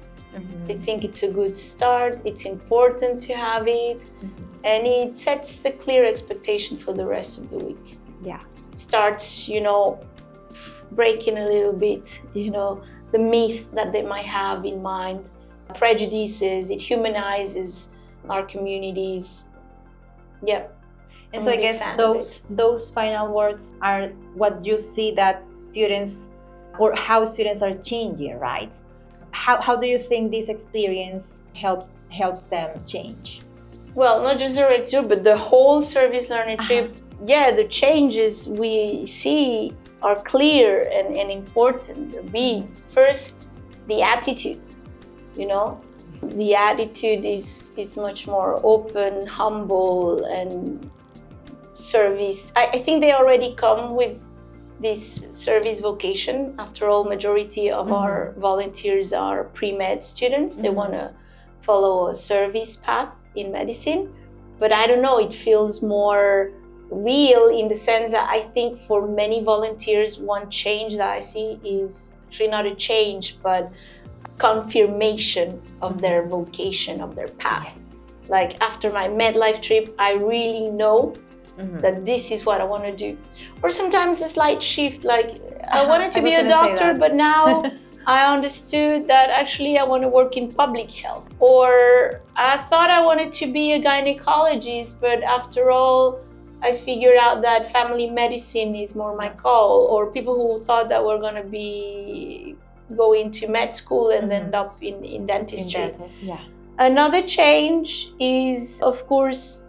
I think it's a good start. It's important to have it, and it sets the clear expectation for the rest of the week. Yeah. Starts, breaking a little bit, the myth that they might have in mind, prejudices. It humanizes our communities. Yeah. And so I guess those final words are what you see that students, or how students are changing, right? How do you think this experience helps them change? Well, not just the Red Tour, but the whole service learning trip. Yeah, the changes we see are clear and important. First, the attitude, the attitude is much more open, humble, and service. I think they already come with this service vocation. After all, majority of our volunteers are pre-med students. They want to follow a service path in medicine, but I don't know, it feels more real in the sense that I think for many volunteers, one change that I see is actually not a change, but confirmation of their vocation, of their path. Like after my MEDLIFE trip, I really know that this is what I want to do. Or sometimes a slight shift, like I wanted to be a doctor, but now I understood that actually I want to work in public health. Or I thought I wanted to be a gynecologist, but after all, I figured out that family medicine is more my call. Or people who thought that we're going to be going to med school and end up in dentistry. Another change is, of course,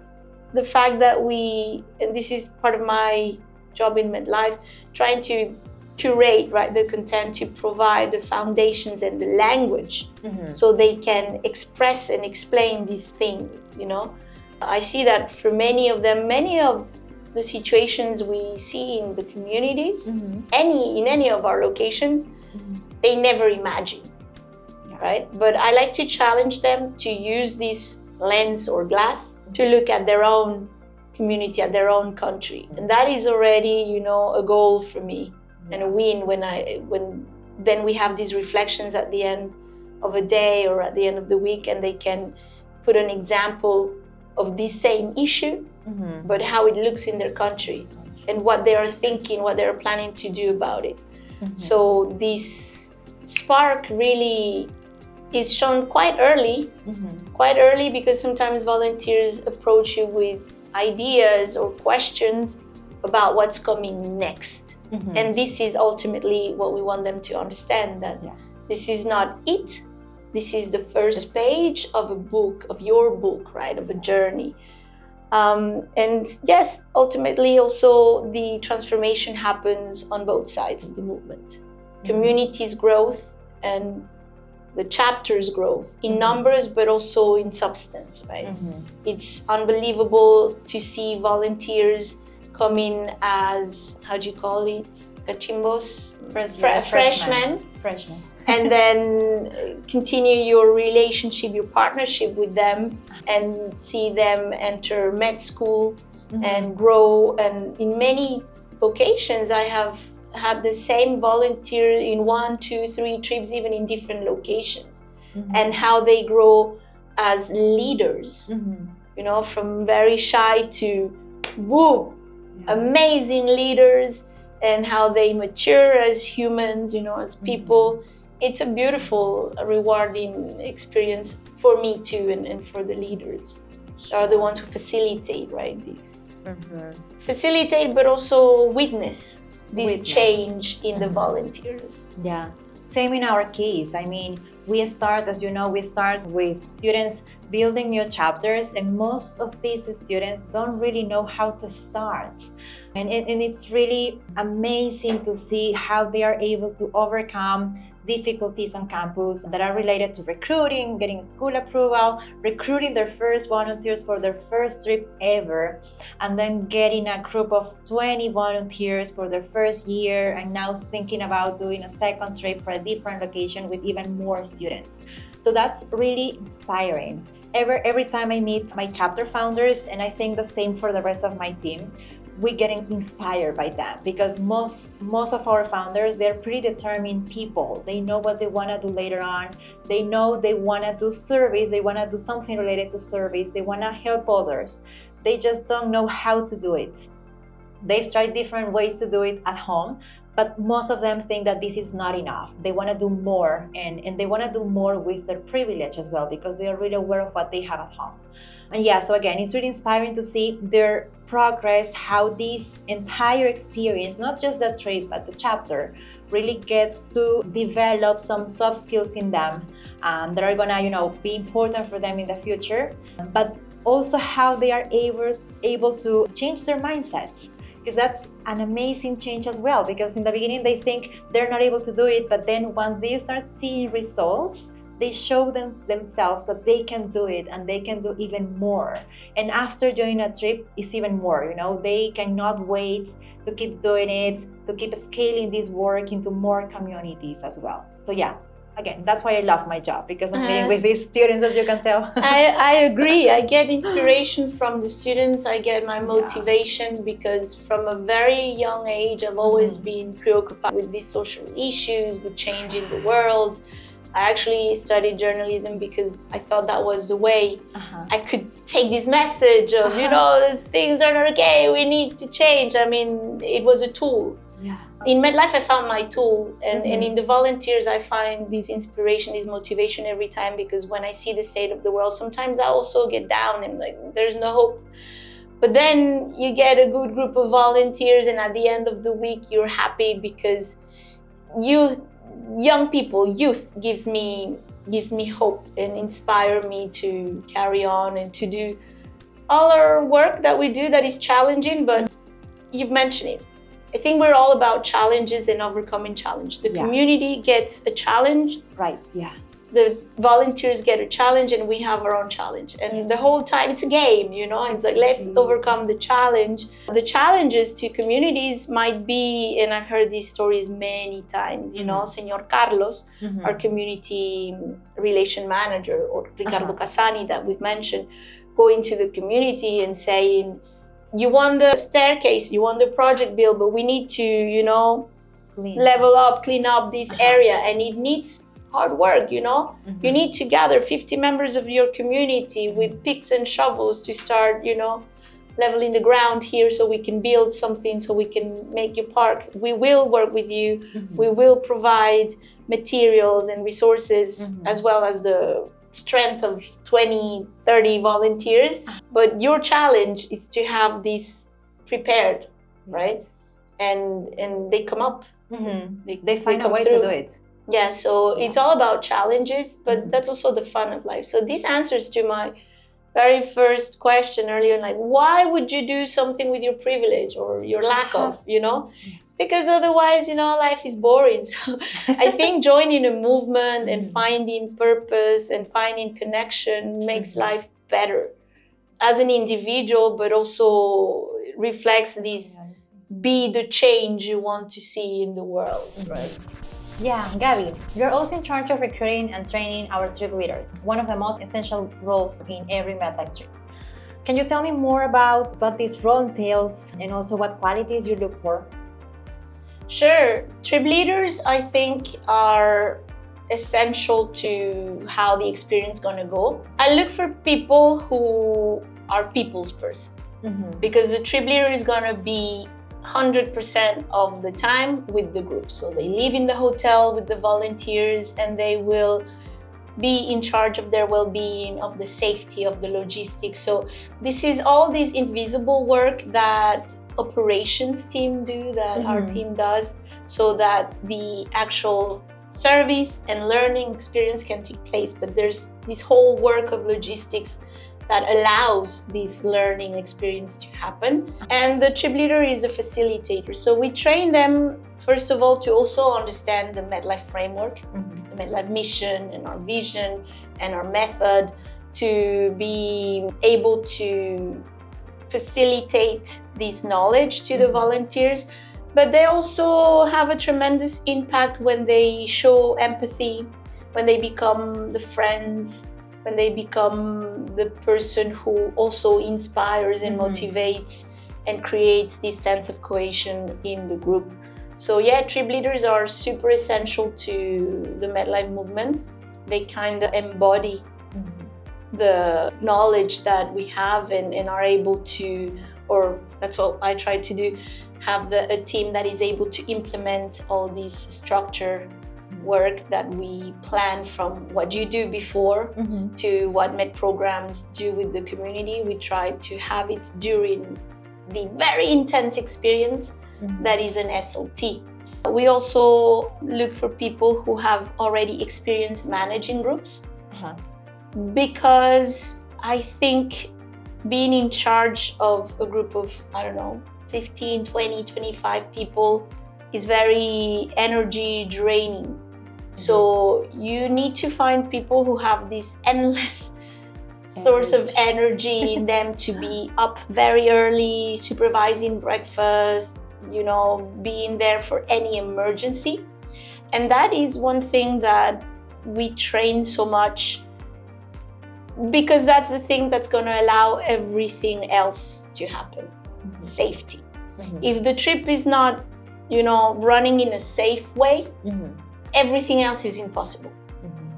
the fact that and this is part of my job in MEDLIFE, trying to curate, right, the content to provide the foundations and the language so they can express and explain these things, I see that for many of them, many of the situations we see in the communities, in any of our locations, they never imagine, right? But I like to challenge them to use this lens or glass to look at their own community, at their own country. And that is already, a goal for me and a win when then we have these reflections at the end of a day or at the end of the week, and they can put an example of this same issue, but how it looks in their country and what they are thinking, what they're planning to do about it. So this spark really is shown quite early, because sometimes volunteers approach you with ideas or questions about what's coming next. And this is ultimately what we want them to understand, that this is not it. This is the first page of a book, of your book, right, of a journey. And yes, ultimately also the transformation happens on both sides of the movement. Communities' growth and the chapters' growth in numbers, but also in substance, right? It's unbelievable to see volunteers come in as, how do you call it? Cachimbos? Freshmen. And then continue your relationship, your partnership with them, and see them enter med school and grow. And in many vocations, I have had the same volunteer in 1, 2, 3 trips, even in different locations, and how they grow as leaders, from very shy to amazing leaders, and how they mature as humans, as people. It's a beautiful, rewarding experience for me too, and for the leaders. They are the ones who facilitate, right? This facilitate, but also witness this change in the volunteers. Yeah, same in our case. I mean, we start with students building new chapters, and most of these students don't really know how to start. And it's really amazing to see how they are able to overcome difficulties on campus that are related to recruiting, getting school approval, recruiting their first volunteers for their first trip ever, and then getting a group of 20 volunteers for their first year, and now thinking about doing a second trip for a different location with even more students. So that's really inspiring. Every time I meet my chapter founders, and I think the same for the rest of my team, we get inspired by them, because most of our founders, they're pretty determined people. They know what they want to do later on. They know they want to do service. They want to do something related to service. They want to help others. They just don't know how to do it. They've tried different ways to do it at home, but most of them think that this is not enough. They want to do more, and they want to do more with their privilege as well, because they are really aware of what they have at home. And yeah, so again, it's really inspiring to see their progress, how this entire experience, not just the trip, but the chapter, really gets to develop some soft skills in them that are gonna, be important for them in the future, but also how they are able to change their mindset. Because that's an amazing change as well, because in the beginning they think they're not able to do it, but then once they start seeing results, they show themselves that they can do it, and they can do even more. And after joining a trip, it's even more, they cannot wait to keep doing it, to keep scaling this work into more communities as well. So yeah, again, that's why I love my job, because I'm meeting with these students, as you can tell. I agree. I get inspiration from the students. I get my motivation because from a very young age, I've always been preoccupied with these social issues, with change in the world. I actually studied journalism because I thought that was the way I could take this message of, things are not okay, we need to change. I mean, it was a tool. Yeah. In MEDLIFE, I found my tool, and in the volunteers, I find this inspiration, this motivation every time, because when I see the state of the world, sometimes I also get down and there's no hope. But then you get a good group of volunteers, and at the end of the week, you're happy because youth gives me hope and inspire me to carry on and to do all our work that we do that is challenging. But you've mentioned it. I think we're all about challenges and overcoming challenge. The community gets a challenge. Right, yeah. The volunteers get a challenge, and we have our own challenge. And the whole time, it's a game, It's like, let's overcome the challenge. The challenges to communities might be, and I've heard these stories many times, Senor Carlos, our community relation manager, or Ricardo Casani that we've mentioned, going to the community and saying, you want the staircase, you want the project build, but we need to, level up, clean up this area, and it needs hard work, You need to gather 50 members of your community with picks and shovels to start, leveling the ground here so we can build something, so we can make your park. We will work with you. We will provide materials and resources, as well as the strength of 20, 30 volunteers. But your challenge is to have this prepared, right? And they come up. They find a way to do it. Yeah, so it's all about challenges, but that's also the fun of life. So this answers to my very first question earlier, like, why would you do something with your privilege or your lack of, It's because otherwise, life is boring. So I think joining a movement and finding purpose and finding connection makes life better as an individual, but also reflects this, be the change you want to see in the world, right? Yeah, Gabby, you're also in charge of recruiting and training our trip leaders, one of the most essential roles in every MEDLIFE trip. Can you tell me more about what this role entails and also what qualities you look for? Sure. Trip leaders, I think, are essential to how the experience is going to go. I look for people who are people's person, because the trip leader is going to be 100% of the time with the group. So they live in the hotel with the volunteers, and they will be in charge of their well-being, of the safety, of the logistics. So this is all this invisible work that operations team do, that our team does, so that the actual service and learning experience can take place. But there's this whole work of logistics that allows this learning experience to happen. And the trip leader is a facilitator. So we train them first of all, to also understand the MEDLIFE framework, the MEDLIFE mission and our vision and our method, to be able to facilitate this knowledge to the volunteers. But they also have a tremendous impact when they show empathy, when they become the friends, when they become the person who also inspires and motivates and creates this sense of cohesion in the group. So yeah, trip leaders are super essential to the MEDLIFE movement. They kind of embody the knowledge that we have and are able to, or that's what I try to do, have a team that is able to implement all this structure work that we plan, from what you do before to what MED programs do with the community. We try to have it during the very intense experience that is an SLT. We also look for people who have already experienced managing groups, because I think being in charge of a group of, 15, 20, 25 people is very energy draining. So you need to find people who have this endless source of energy in them to be up very early, supervising breakfast, being there for any emergency. And that is one thing that we train so much, because that's the thing that's going to allow everything else to happen. Safety. If the trip is not, running in a safe way, everything else is impossible.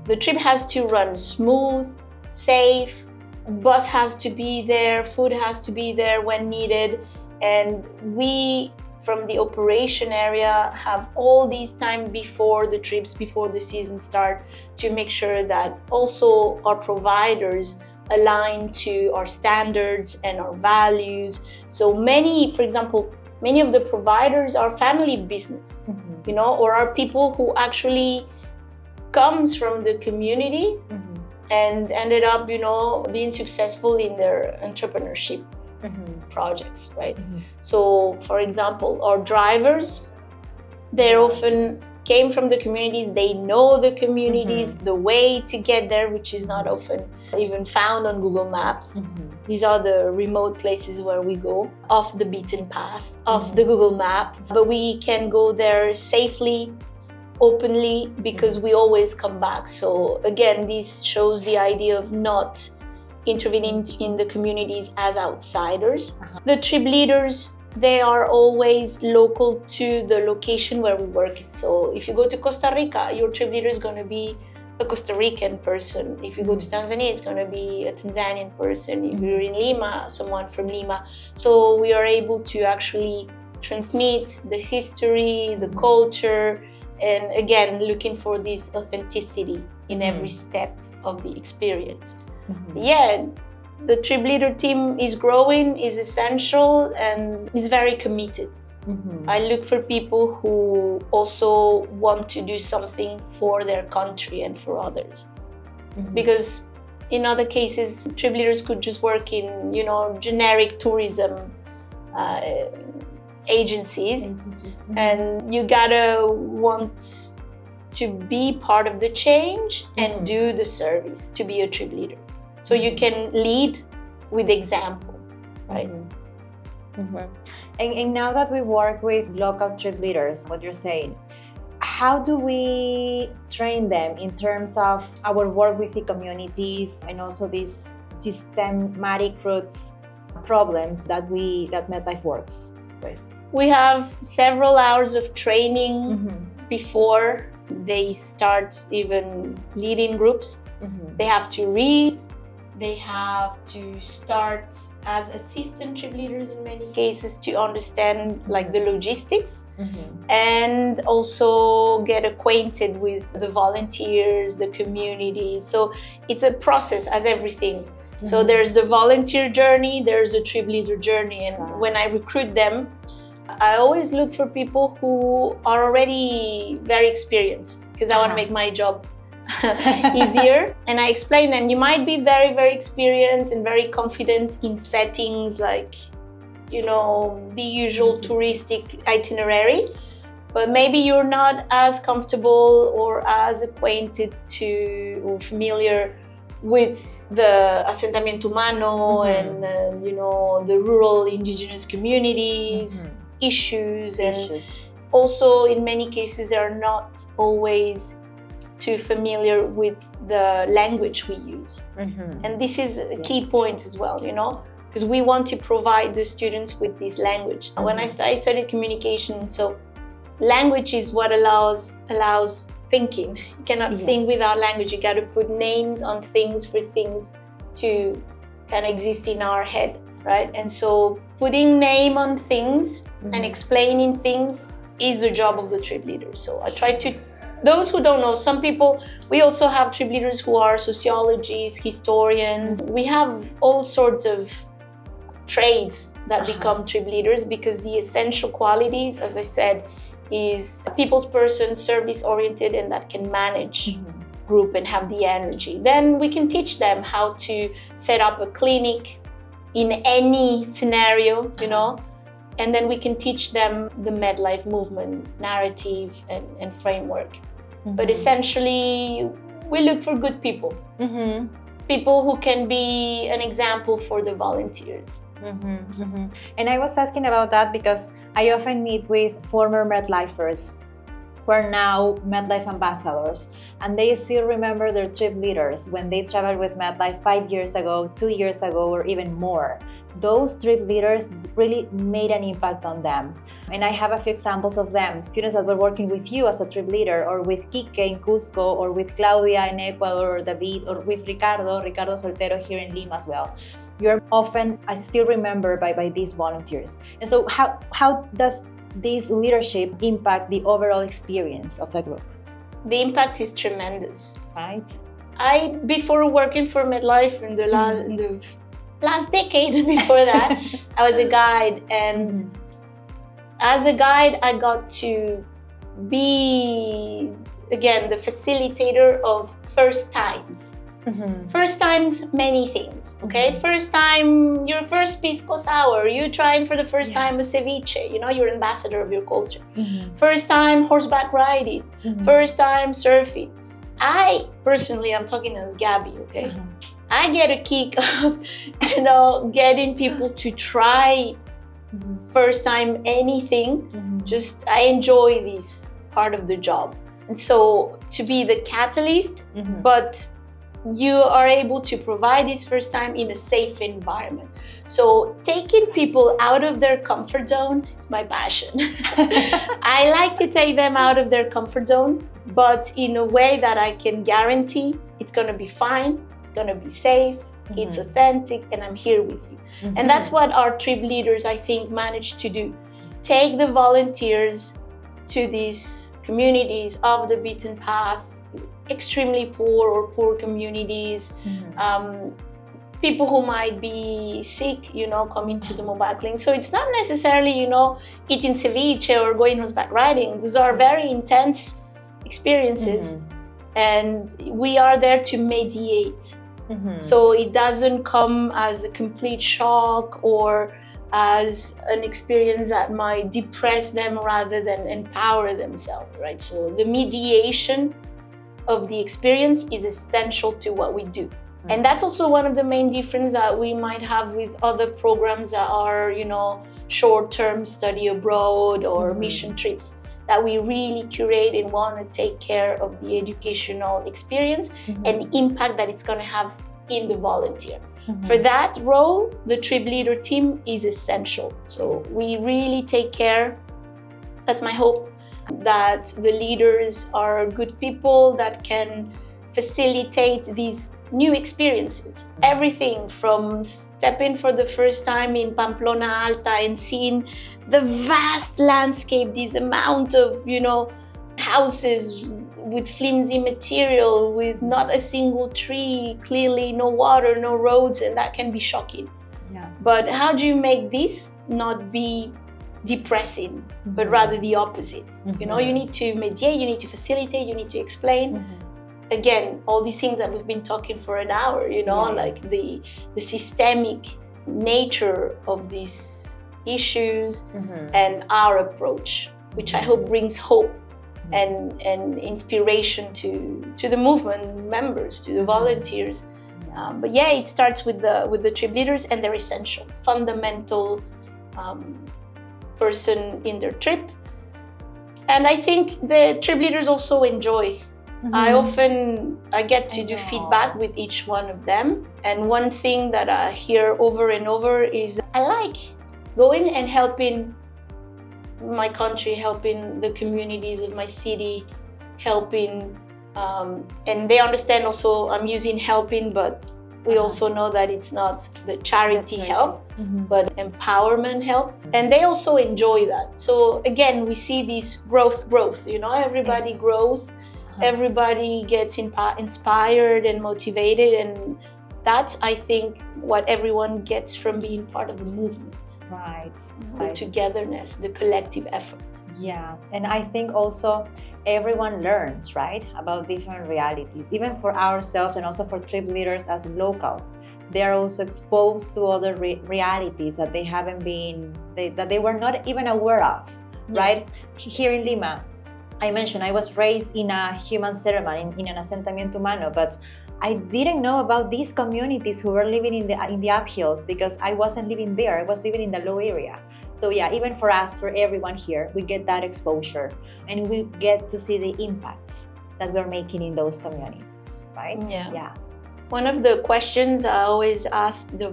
The trip has to run smooth, safe, bus has to be there, food has to be there when needed. And we, from the operation area, have all these time before the trips, before the season start, to make sure that also our providers align to our standards and our values. So for example, many of the providers are family business, or are people who actually comes from the community and ended up, being successful in their entrepreneurship projects, right? So, for example, our drivers, they often came from the communities. They know the communities, the way to get there, which is not often even found on Google Maps. These are the remote places where we go, off the beaten path, off the Google map. But we can go there safely, openly, because we always come back. So again, this shows the idea of not intervening in the communities as outsiders. The trip leaders, they are always local to the location where we work. So if you go to Costa Rica, your trip leader is going to be a Costa Rican person. If you go to Tanzania, it's going to be a Tanzanian person. If you're in Lima, someone from Lima. So we are able to actually transmit the history, the culture, and again, looking for this authenticity in every step of the experience. Yeah, the trip leader team is growing, is essential, and is very committed. I look for people who also want to do something for their country and for others. Because in other cases, trip leaders could just work in, generic tourism agencies. And you gotta want to be part of the change and do the service to be a trip leader. So you can lead with example, right? And now that we work with local trip leaders, what you're saying, how do we train them in terms of our work with the communities and also these systematic roots problems that MEDLIFE works with? We have several hours of training before they start even leading groups. They have to read. They have to start as assistant trip leaders in many cases to understand the logistics and also get acquainted with the volunteers, the community. So it's a process as everything. So there's the volunteer journey, there's the trip leader journey. And when I recruit them, I always look for people who are already very experienced, because I want to make my job easier. And I explain them, you might be very, very experienced and very confident in settings like, the usual touristic itinerary, but maybe you're not as comfortable or as acquainted to or familiar with the asentamiento humano and the rural indigenous communities issues, and also in many cases are not always too familiar with the language we use. And this is a key point as well, because we want to provide the students with this language. When I studied communication, so language is what allows thinking. You cannot think without language. You got to put names on things for things to kind of exist in our head, right? And so putting name on things and explaining things is the job of the trip leader. So I try to, those who don't know, some people, we also have trip leaders who are sociologists, historians. We have all sorts of trades that become trip leaders, because the essential qualities, as I said, is a people's person, service oriented, and that can manage group and have the energy. Then we can teach them how to set up a clinic in any scenario, and then we can teach them the MEDLIFE movement narrative and framework. But essentially, we look for good people. People who can be an example for the volunteers. And I was asking about that because I often meet with former MEDLIFers who are now MEDLIFE ambassadors, and they still remember their trip leaders when they traveled with MEDLIFE 5 years ago, 2 years ago, or even more. Those trip leaders really made an impact on them. And I have a few examples of them. Students that were working with you as a trip leader, or with Kike in Cusco, or with Claudia in Ecuador, or David, or with Ricardo Soltero here in Lima as well. You're often, I still remember by these volunteers. And so how does this leadership impact the overall experience of the group? The impact is tremendous. Right? Before working for MEDLIFE in the last decade before that, I was a guide, and as a guide, I got to be, again, the facilitator of first times. First times, many things, okay? First time, your first pisco sour, you trying for the first time a ceviche, you're ambassador of your culture. First time horseback riding, first time surfing. I personally, I'm talking as Gabby, okay? I get a kick of, getting people to try first time anything. Just, I enjoy this part of the job. And so to be the catalyst, but you are able to provide this first time in a safe environment. So taking people out of their comfort zone is my passion. I like to take them out of their comfort zone, but in a way that I can guarantee it's gonna be fine, it's gonna be safe, it's authentic, and I'm here with you. And that's what our trip leaders, I think, managed to do. Take the volunteers to these communities of the beaten path, extremely poor or poor communities, people who might be sick, coming to the mobile clinic. So it's not necessarily, eating ceviche or going horseback riding. These are very intense experiences, and we are there to mediate. So it doesn't come as a complete shock or as an experience that might depress them rather than empower themselves, right? So the mediation of the experience is essential to what we do. And that's also one of the main differences that we might have with other programs that are, short-term study abroad or mission trips, that we really curate and want to take care of the educational experience and the impact that it's going to have in the volunteer. For that role, the trip leader team is essential. So we really take care, that's my hope, that the leaders are good people that can facilitate these new experiences. Everything from stepping for the first time in Pamplona Alta and seeing the vast landscape, this amount of, houses with flimsy material, with not a single tree, clearly no water, no roads, and that can be shocking. But how do you make this not be depressing, but rather the opposite? You need to mediate, you need to facilitate, you need to explain. Again, all these things that we've been talking for an hour, like the systemic nature of these issues and our approach. which I hope brings hope and inspiration to the movement members, to the volunteers. But yeah, it starts with the trip leaders, and they're essential, fundamental person in their trip. And I think the trip leaders also enjoy. I get to do feedback with each one of them. And one thing that I hear over and over is I like going and helping my country, helping the communities of my city, helping, and they understand also I'm using helping, but we also know that it's not the charity help, but empowerment help. And they also enjoy that. So again, we see this growth, everybody grows, everybody gets inspired and motivated. And that's, I think, what everyone gets from being part of a movement. Right. The togetherness, the collective effort. Yeah, and I think also everyone learns, right, about different realities, even for ourselves and also for trip leaders as locals. They are also exposed to other realities that they haven't been, that they were not even aware of, right? Here in Lima, I mentioned I was raised in a human settlement, in an asentamiento humano, but I didn't know about these communities who were living in the uphills because I wasn't living there. I was living in the low area. So yeah, even for us, for everyone here, we get that exposure and we get to see the impacts that we're making in those communities, right? Yeah. One of the questions I always ask the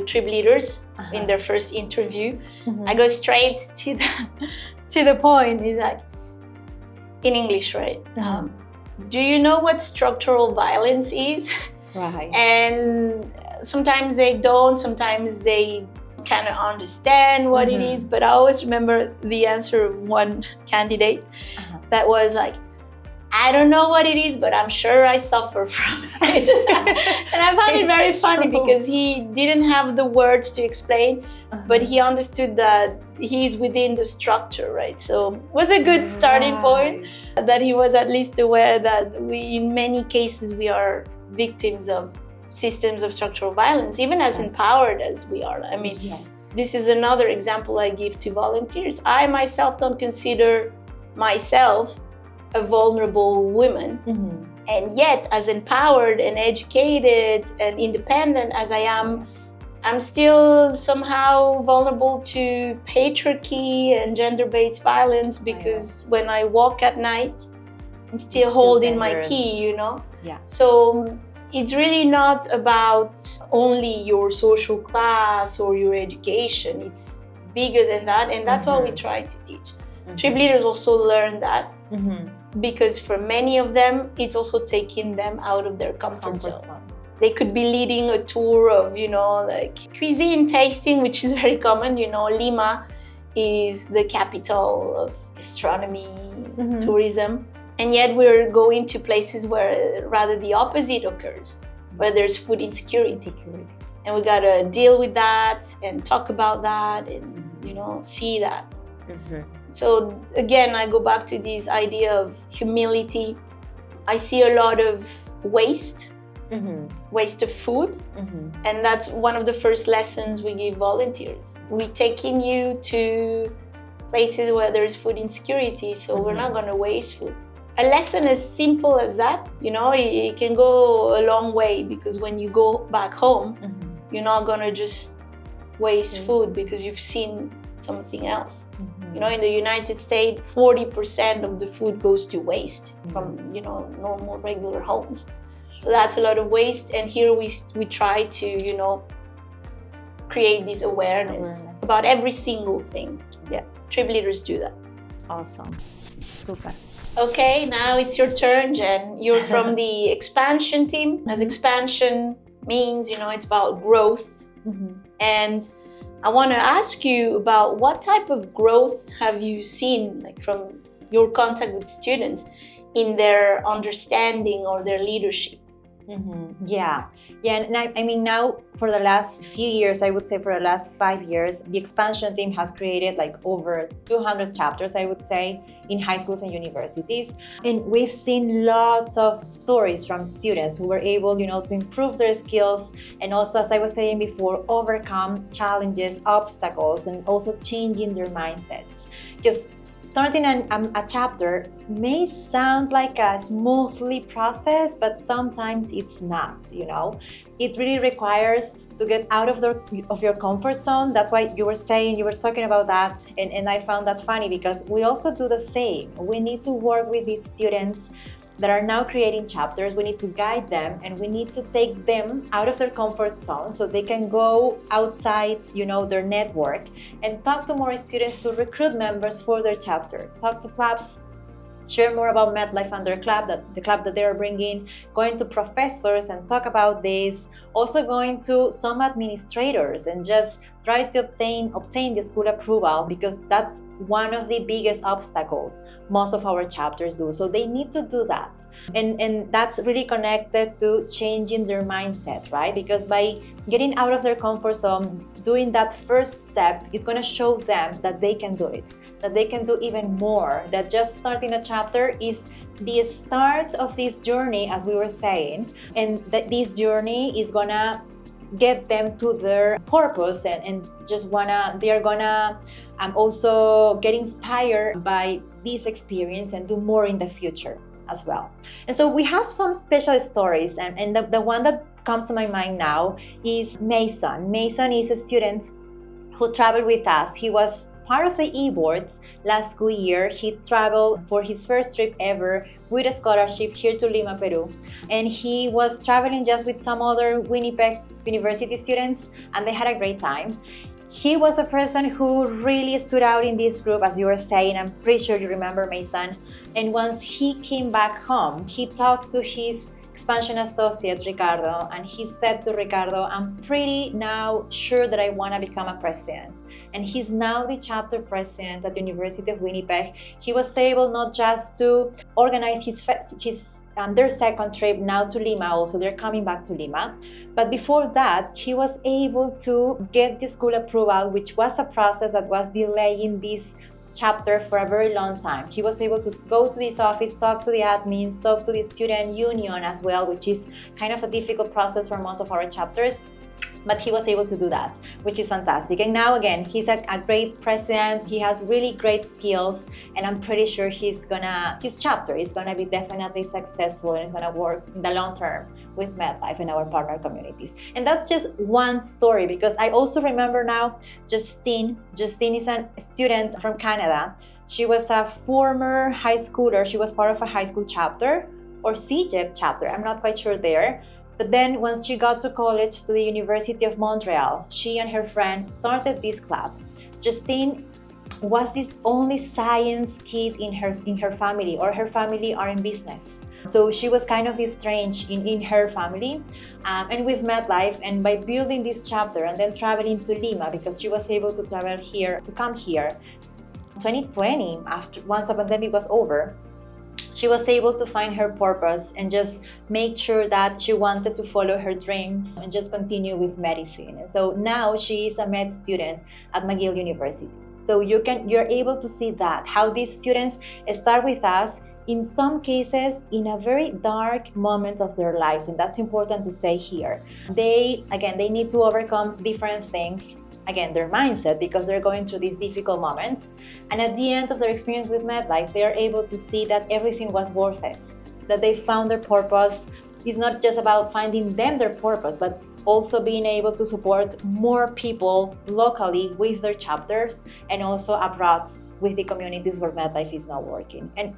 trip leaders in their first interview, I go straight to the point. Is like in English, right? Do you know what structural violence is? Right. And sometimes they don't, sometimes they kind of understand what it is, but I always remember the answer of one candidate that was like, I don't know what it is, but I'm sure I suffer from it. And I found it very funny because he didn't have the words to explain, but he understood that he's within the structure, right? So it was a good starting point that he was at least aware that in many cases, we are victims of systems of structural violence, even as empowered as we are. I mean, this is another example I give to volunteers. I myself don't consider myself a vulnerable woman. And yet, as empowered and educated and independent as I am, I'm still somehow vulnerable to patriarchy and gender-based violence because when I walk at night, I'm still holding my key, So it's really not about only your social class or your education. It's bigger than that, and that's what we try to teach. Trip leaders also learn that because for many of them, it's also taking them out of their comfort zone. They could be leading a tour of, like cuisine tasting, which is very common. Lima is the capital of gastronomy, tourism. And yet we're going to places where rather the opposite occurs, where there's food insecurity. And we gotta deal with that and talk about that and, see that. So again, I go back to this idea of humility. I see a lot of waste, waste of food. And that's one of the first lessons we give volunteers. We're taking you to places where there's food insecurity, so we're not gonna waste food. A lesson as simple as that, it can go a long way because when you go back home, you're not gonna just waste food because you've seen something else. In the United States, 40% of the food goes to waste from, normal, regular homes. So that's a lot of waste. And here we try to, create this awareness about every single thing. Yeah, trip leaders do that. Awesome. Super. Okay, now it's your turn, Jen. You're from the expansion team. As expansion means, it's about growth. And I want to ask you about what type of growth have you seen, like from your contact with students, in their understanding or their leadership? Yeah, yeah, and I mean now for the last few years, I would say for the last 5 years, the expansion team has created like over 200 chapters, I would say, in high schools and universities, and we've seen lots of stories from students who were able, to improve their skills and also, as I was saying before, overcome challenges, obstacles, and also changing their mindsets. Because starting a chapter may sound like a smoothly process, but sometimes it's not, It really requires to get out of your comfort zone. That's why you were talking about that, and I found that funny because we also do the same. We need to work with these students that are now creating chapters. We need to guide them and we need to take them out of their comfort zone so they can go outside, their network and talk to more students to recruit members for their chapter, talk to clubs, share more about MedLife and their club, the club that they are bringing, going to professors and talk about this, also going to some administrators and just try to obtain the school approval, because that's one of the biggest obstacles most of our chapters do. So they need to do that. And that's really connected to changing their mindset, right? Because by getting out of their comfort zone, doing that first step is going to show them that they can do it, that they can do even more, that just starting a chapter is the start of this journey, as we were saying, and that this journey is gonna get them to their purpose and they are gonna also get inspired by this experience and do more in the future as well. And so we have some special stories, and the one that comes to my mind now is Mason. Mason is a student who traveled with us. He was part of the e-boards last school year. He traveled for his first trip ever with a scholarship here to Lima, Peru. And he was traveling just with some other Winnipeg University students, and they had a great time. He was a person who really stood out in this group, as you were saying. I'm pretty sure you remember Mason. And once he came back home, he talked to his expansion associate, Ricardo, and he said to Ricardo, I'm pretty now sure that I want to become a president. And he's now the chapter president at the University of Winnipeg. He was able not just to organize their second trip now to Lima, also they're coming back to Lima, but before that, he was able to get the school approval, which was a process that was delaying this chapter for a very long time. He was able to go to this office, talk to the admins, talk to the student union as well, which is kind of a difficult process for most of our chapters. But he was able to do that, which is fantastic. And now again, he's a great president. He has really great skills, and I'm pretty sure his chapter is gonna be definitely successful and it's gonna work in the long term with MedLife and our partner communities. And that's just one story, because I also remember now Justine. Justine is a student from Canada. She was a former high schooler. She was part of a high school chapter or CJEP chapter. I'm not quite sure there. But then once she got to college, to the University of Montreal, she and her friend started this club. Justine was this only science kid in her family, or her family are in business. So she was kind of this strange in her family. And with MedLife, and by building this chapter and then traveling to Lima, because she was able to come here, 2020, once the pandemic was over, she was able to find her purpose and just make sure that she wanted to follow her dreams and just continue with medicine. And so now she is a med student at McGill University. So you're able to see that, how these students start with us, in some cases in a very dark moment of their lives. And that's important to say here. They need to overcome different things. Again, their mindset, because they're going through these difficult moments. And at the end of their experience with MedLife, they are able to see that everything was worth it, that they found their purpose. It's not just about finding them their purpose, but also being able to support more people locally with their chapters, and also abroad with the communities where MedLife is now working. And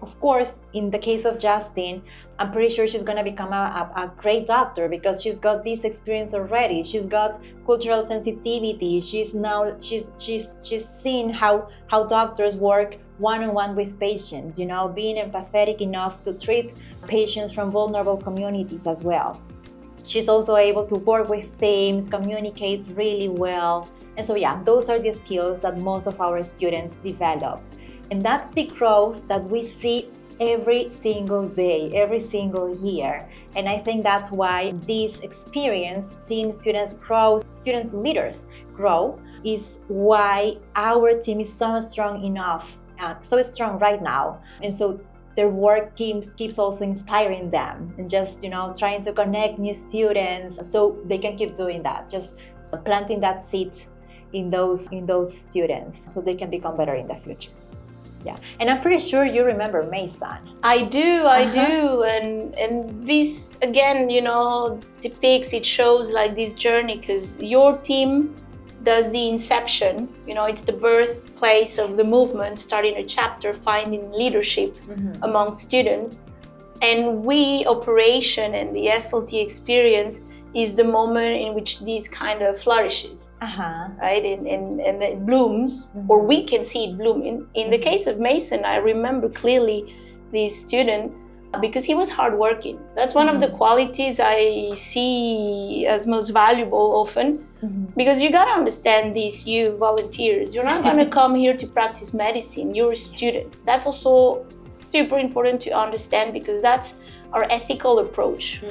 of course, in the case of Justine, I'm pretty sure she's going to become a great doctor, because she's got this experience already. She's got cultural sensitivity. She's seen how doctors work one-on-one with patients, being empathetic enough to treat patients from vulnerable communities as well. She's also able to work with teams, communicate really well. And so yeah, those are the skills that most of our students develop. And that's the growth that we see every single day, every single year. And I think that's why this experience, seeing students grow, students leaders grow, is why our team is so strong enough, so strong right now. And so their work keeps also inspiring them, and just trying to connect new students so they can keep doing that, just planting that seed in those students so they can become better in the future. Yeah, and I'm pretty sure you remember Mason. I do, and this again, depicts, it shows like this journey, because your team does the inception. It's the birthplace of the movement, starting a chapter, finding leadership among students, and we operation and the SLT experience is the moment in which this kind of flourishes, right? And it blooms, or we can see it blooming. In the case of Mason, I remember clearly this student because he was hardworking. That's one of the qualities I see as most valuable often, because you got to understand this, you volunteers. You're not going to come here to practice medicine. You're a student. That's also super important to understand, because that's our ethical approach.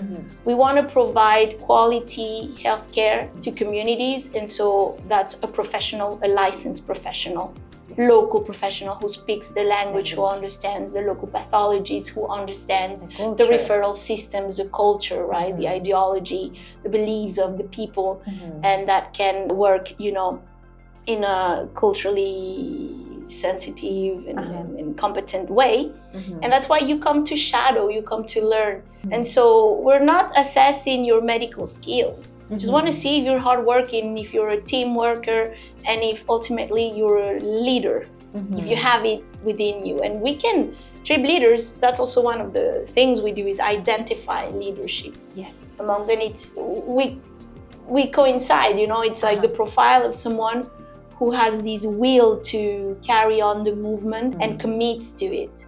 We want to provide quality healthcare to communities, and so that's a professional, a licensed professional, local professional who speaks the language, who understands the local pathologies, who understands the referral systems, the culture, right, the ideology, the beliefs of the people, and that can work, in a culturally sensitive and competent way. And that's why you come to shadow, you come to learn. And so we're not assessing your medical skills. Just want to see if you're hardworking, if you're a team worker, and if ultimately you're a leader, if you have it within you. And we can, TRIB leaders, that's also one of the things we do, is identify leadership amongst, and it's we coincide, it's like the profile of someone who has this will to carry on the movement and commits to it.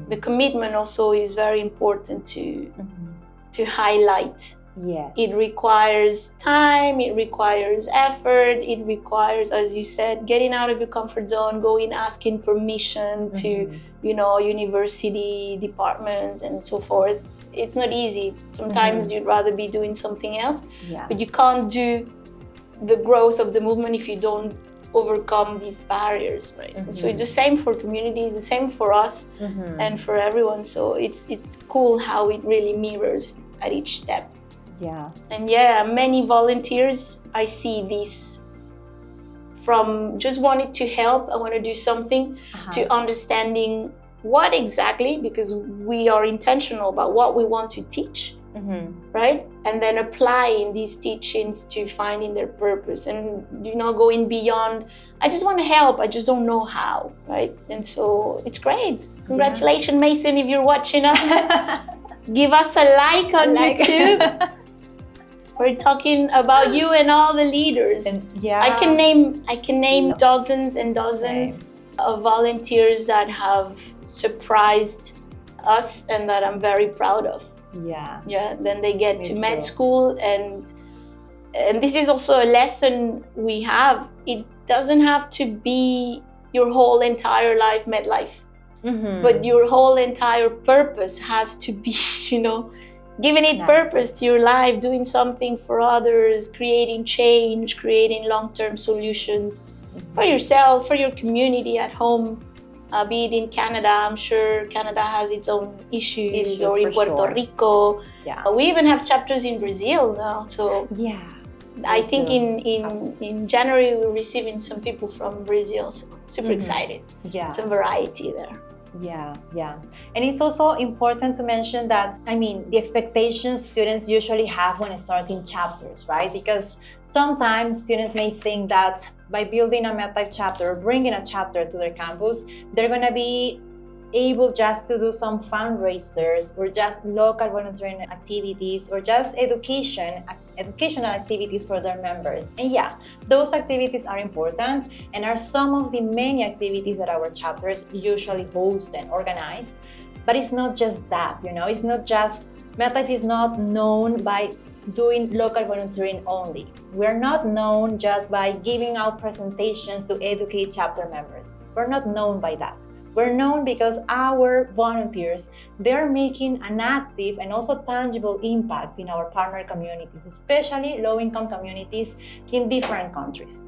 The commitment also is very important to highlight. Yes. It requires time, it requires effort, it requires, as you said, getting out of your comfort zone, going, asking permission to, university departments and so forth. It's not easy. Sometimes you'd rather be doing something else, but you can't do the growth of the movement if you don't overcome these barriers, right? And so it's the same for communities, the same for us and for everyone. So it's cool how it really mirrors at each step. Yeah. And many volunteers, I see this from just wanting to help, I want to do something, to understanding what exactly, because we are intentional about what we want to teach, right? And then applying these teachings to finding their purpose, and going beyond, I just want to help, I just don't know how, right? And so it's great. Congratulations, Mason, if you're watching us. Give us a like on YouTube. We're talking about you and all the leaders. And I can name dozens and dozens of volunteers that have surprised us and that I'm very proud of. Then they get to med school, and this is also a lesson we have. It doesn't have to be your whole entire life MEDLIFE, but your whole entire purpose has to be, giving it purpose to your life, doing something for others, creating change, creating long-term solutions for yourself, for your community at home. Be it in Canada, I'm sure Canada has its own issues, or in Puerto Rico. We even have chapters in Brazil now. So I think in January we're receiving some people from Brazil. So super excited. Some variety there. And it's also important to mention that, the expectations students usually have when starting chapters, right? Because sometimes students may think that by building a MEDLIFE chapter or bringing a chapter to their campus, they're going to be able just to do some fundraisers or just local volunteering activities or just educational activities for their members. And those activities are important and are some of the many activities that our chapters usually host and organize. But it's not just that, it's not just, MEDLIFE is not known by doing local volunteering only. We're not known just by giving out presentations to educate chapter members. We're not known by that. We're known because our volunteers, they're making an active and also tangible impact in our partner communities, especially low-income communities in different countries.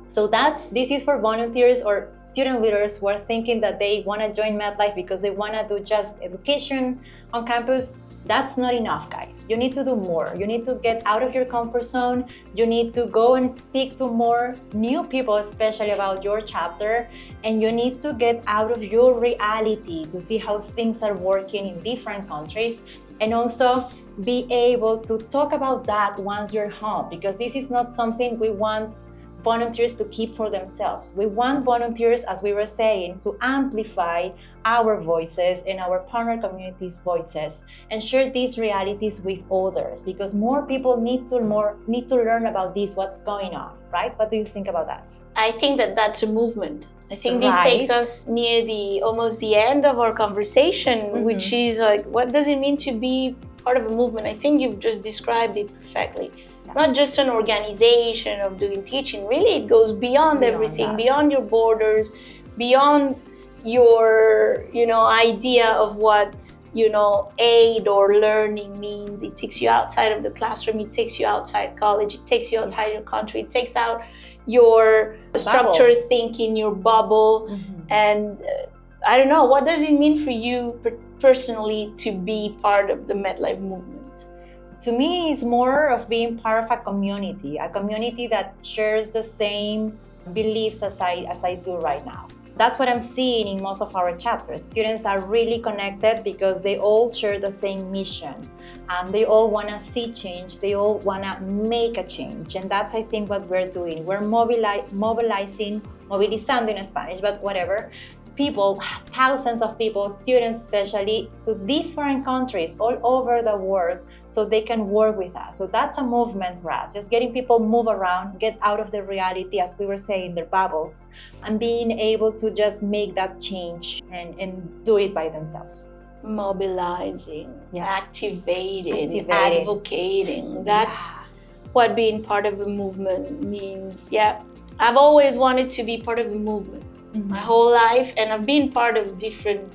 So this is for volunteers or student leaders who are thinking that they want to join MedLife because they want to do just education on campus. That's not enough, guys. You need to do more. You need to get out of your comfort zone. You need to go and speak to more new people, especially about your chapter. And you need to get out of your reality to see how things are working in different countries. And also be able to talk about that once you're home, because this is not something we want volunteers to keep for themselves. We want volunteers, as we were saying, to amplify our voices and our partner communities' voices and share these realities with others, because more people need to learn about this, what's going on, right? What do you think about that? I think that that's a movement. I think this takes us near almost the end of our conversation, which is like, what does it mean to be part of a movement? I think you've just described it perfectly. Not just an organization of doing teaching, really it goes beyond everything, beyond your borders, beyond your idea of what aid or learning means. It takes you outside of the classroom, it takes you outside college, it takes you outside your country, it takes out your structured thinking, your bubble. And I don't know, what does it mean for you personally to be part of the MedLife movement? To me, it's more of being part of a community that shares the same beliefs as I do right now. That's what I'm seeing in most of our chapters. Students are really connected because they all share the same mission. They all want to see change. They all want to make a change. And that's, I think, what we're doing. We're mobilizando in Spanish, but whatever. People, thousands of people, students especially, to different countries all over the world so they can work with us. So that's a movement for us, just getting people move around, get out of the reality, as we were saying, their bubbles, and being able to just make that change and do it by themselves. Mobilizing, activating, advocating. That's what being part of a movement means. Yeah, I've always wanted to be part of a movement. My whole life, and I've been part of different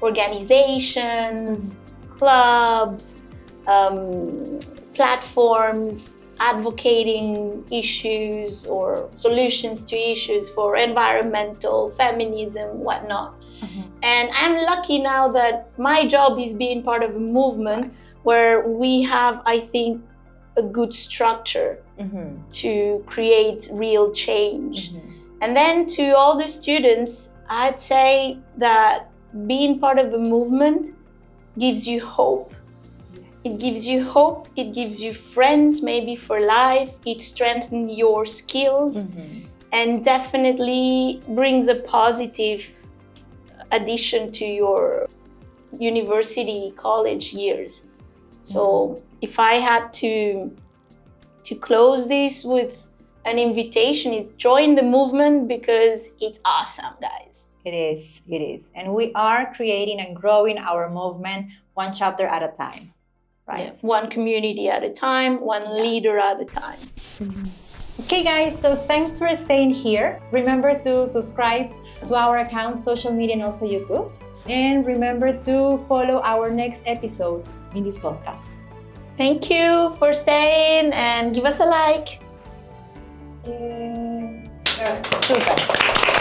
organizations, clubs, platforms, advocating issues or solutions to issues for environmental, feminism, whatnot. And I'm lucky now that my job is being part of a movement where we have, I think, a good structure to create real change. And then to all the students, I'd say that being part of a movement gives you hope. It gives you hope, it gives you friends maybe for life, it strengthens your skills, and definitely brings a positive addition to your university, college years. So if I had to close this with an invitation, is join the movement because it's awesome, guys. It is. And we are creating and growing our movement one chapter at a time, right? Yeah, one community at a time, one leader at a time. Okay, guys, so thanks for staying here. Remember to subscribe to our account, social media, and also YouTube. And remember to follow our next episode in this podcast. Thank you for staying, and give us a like. Super.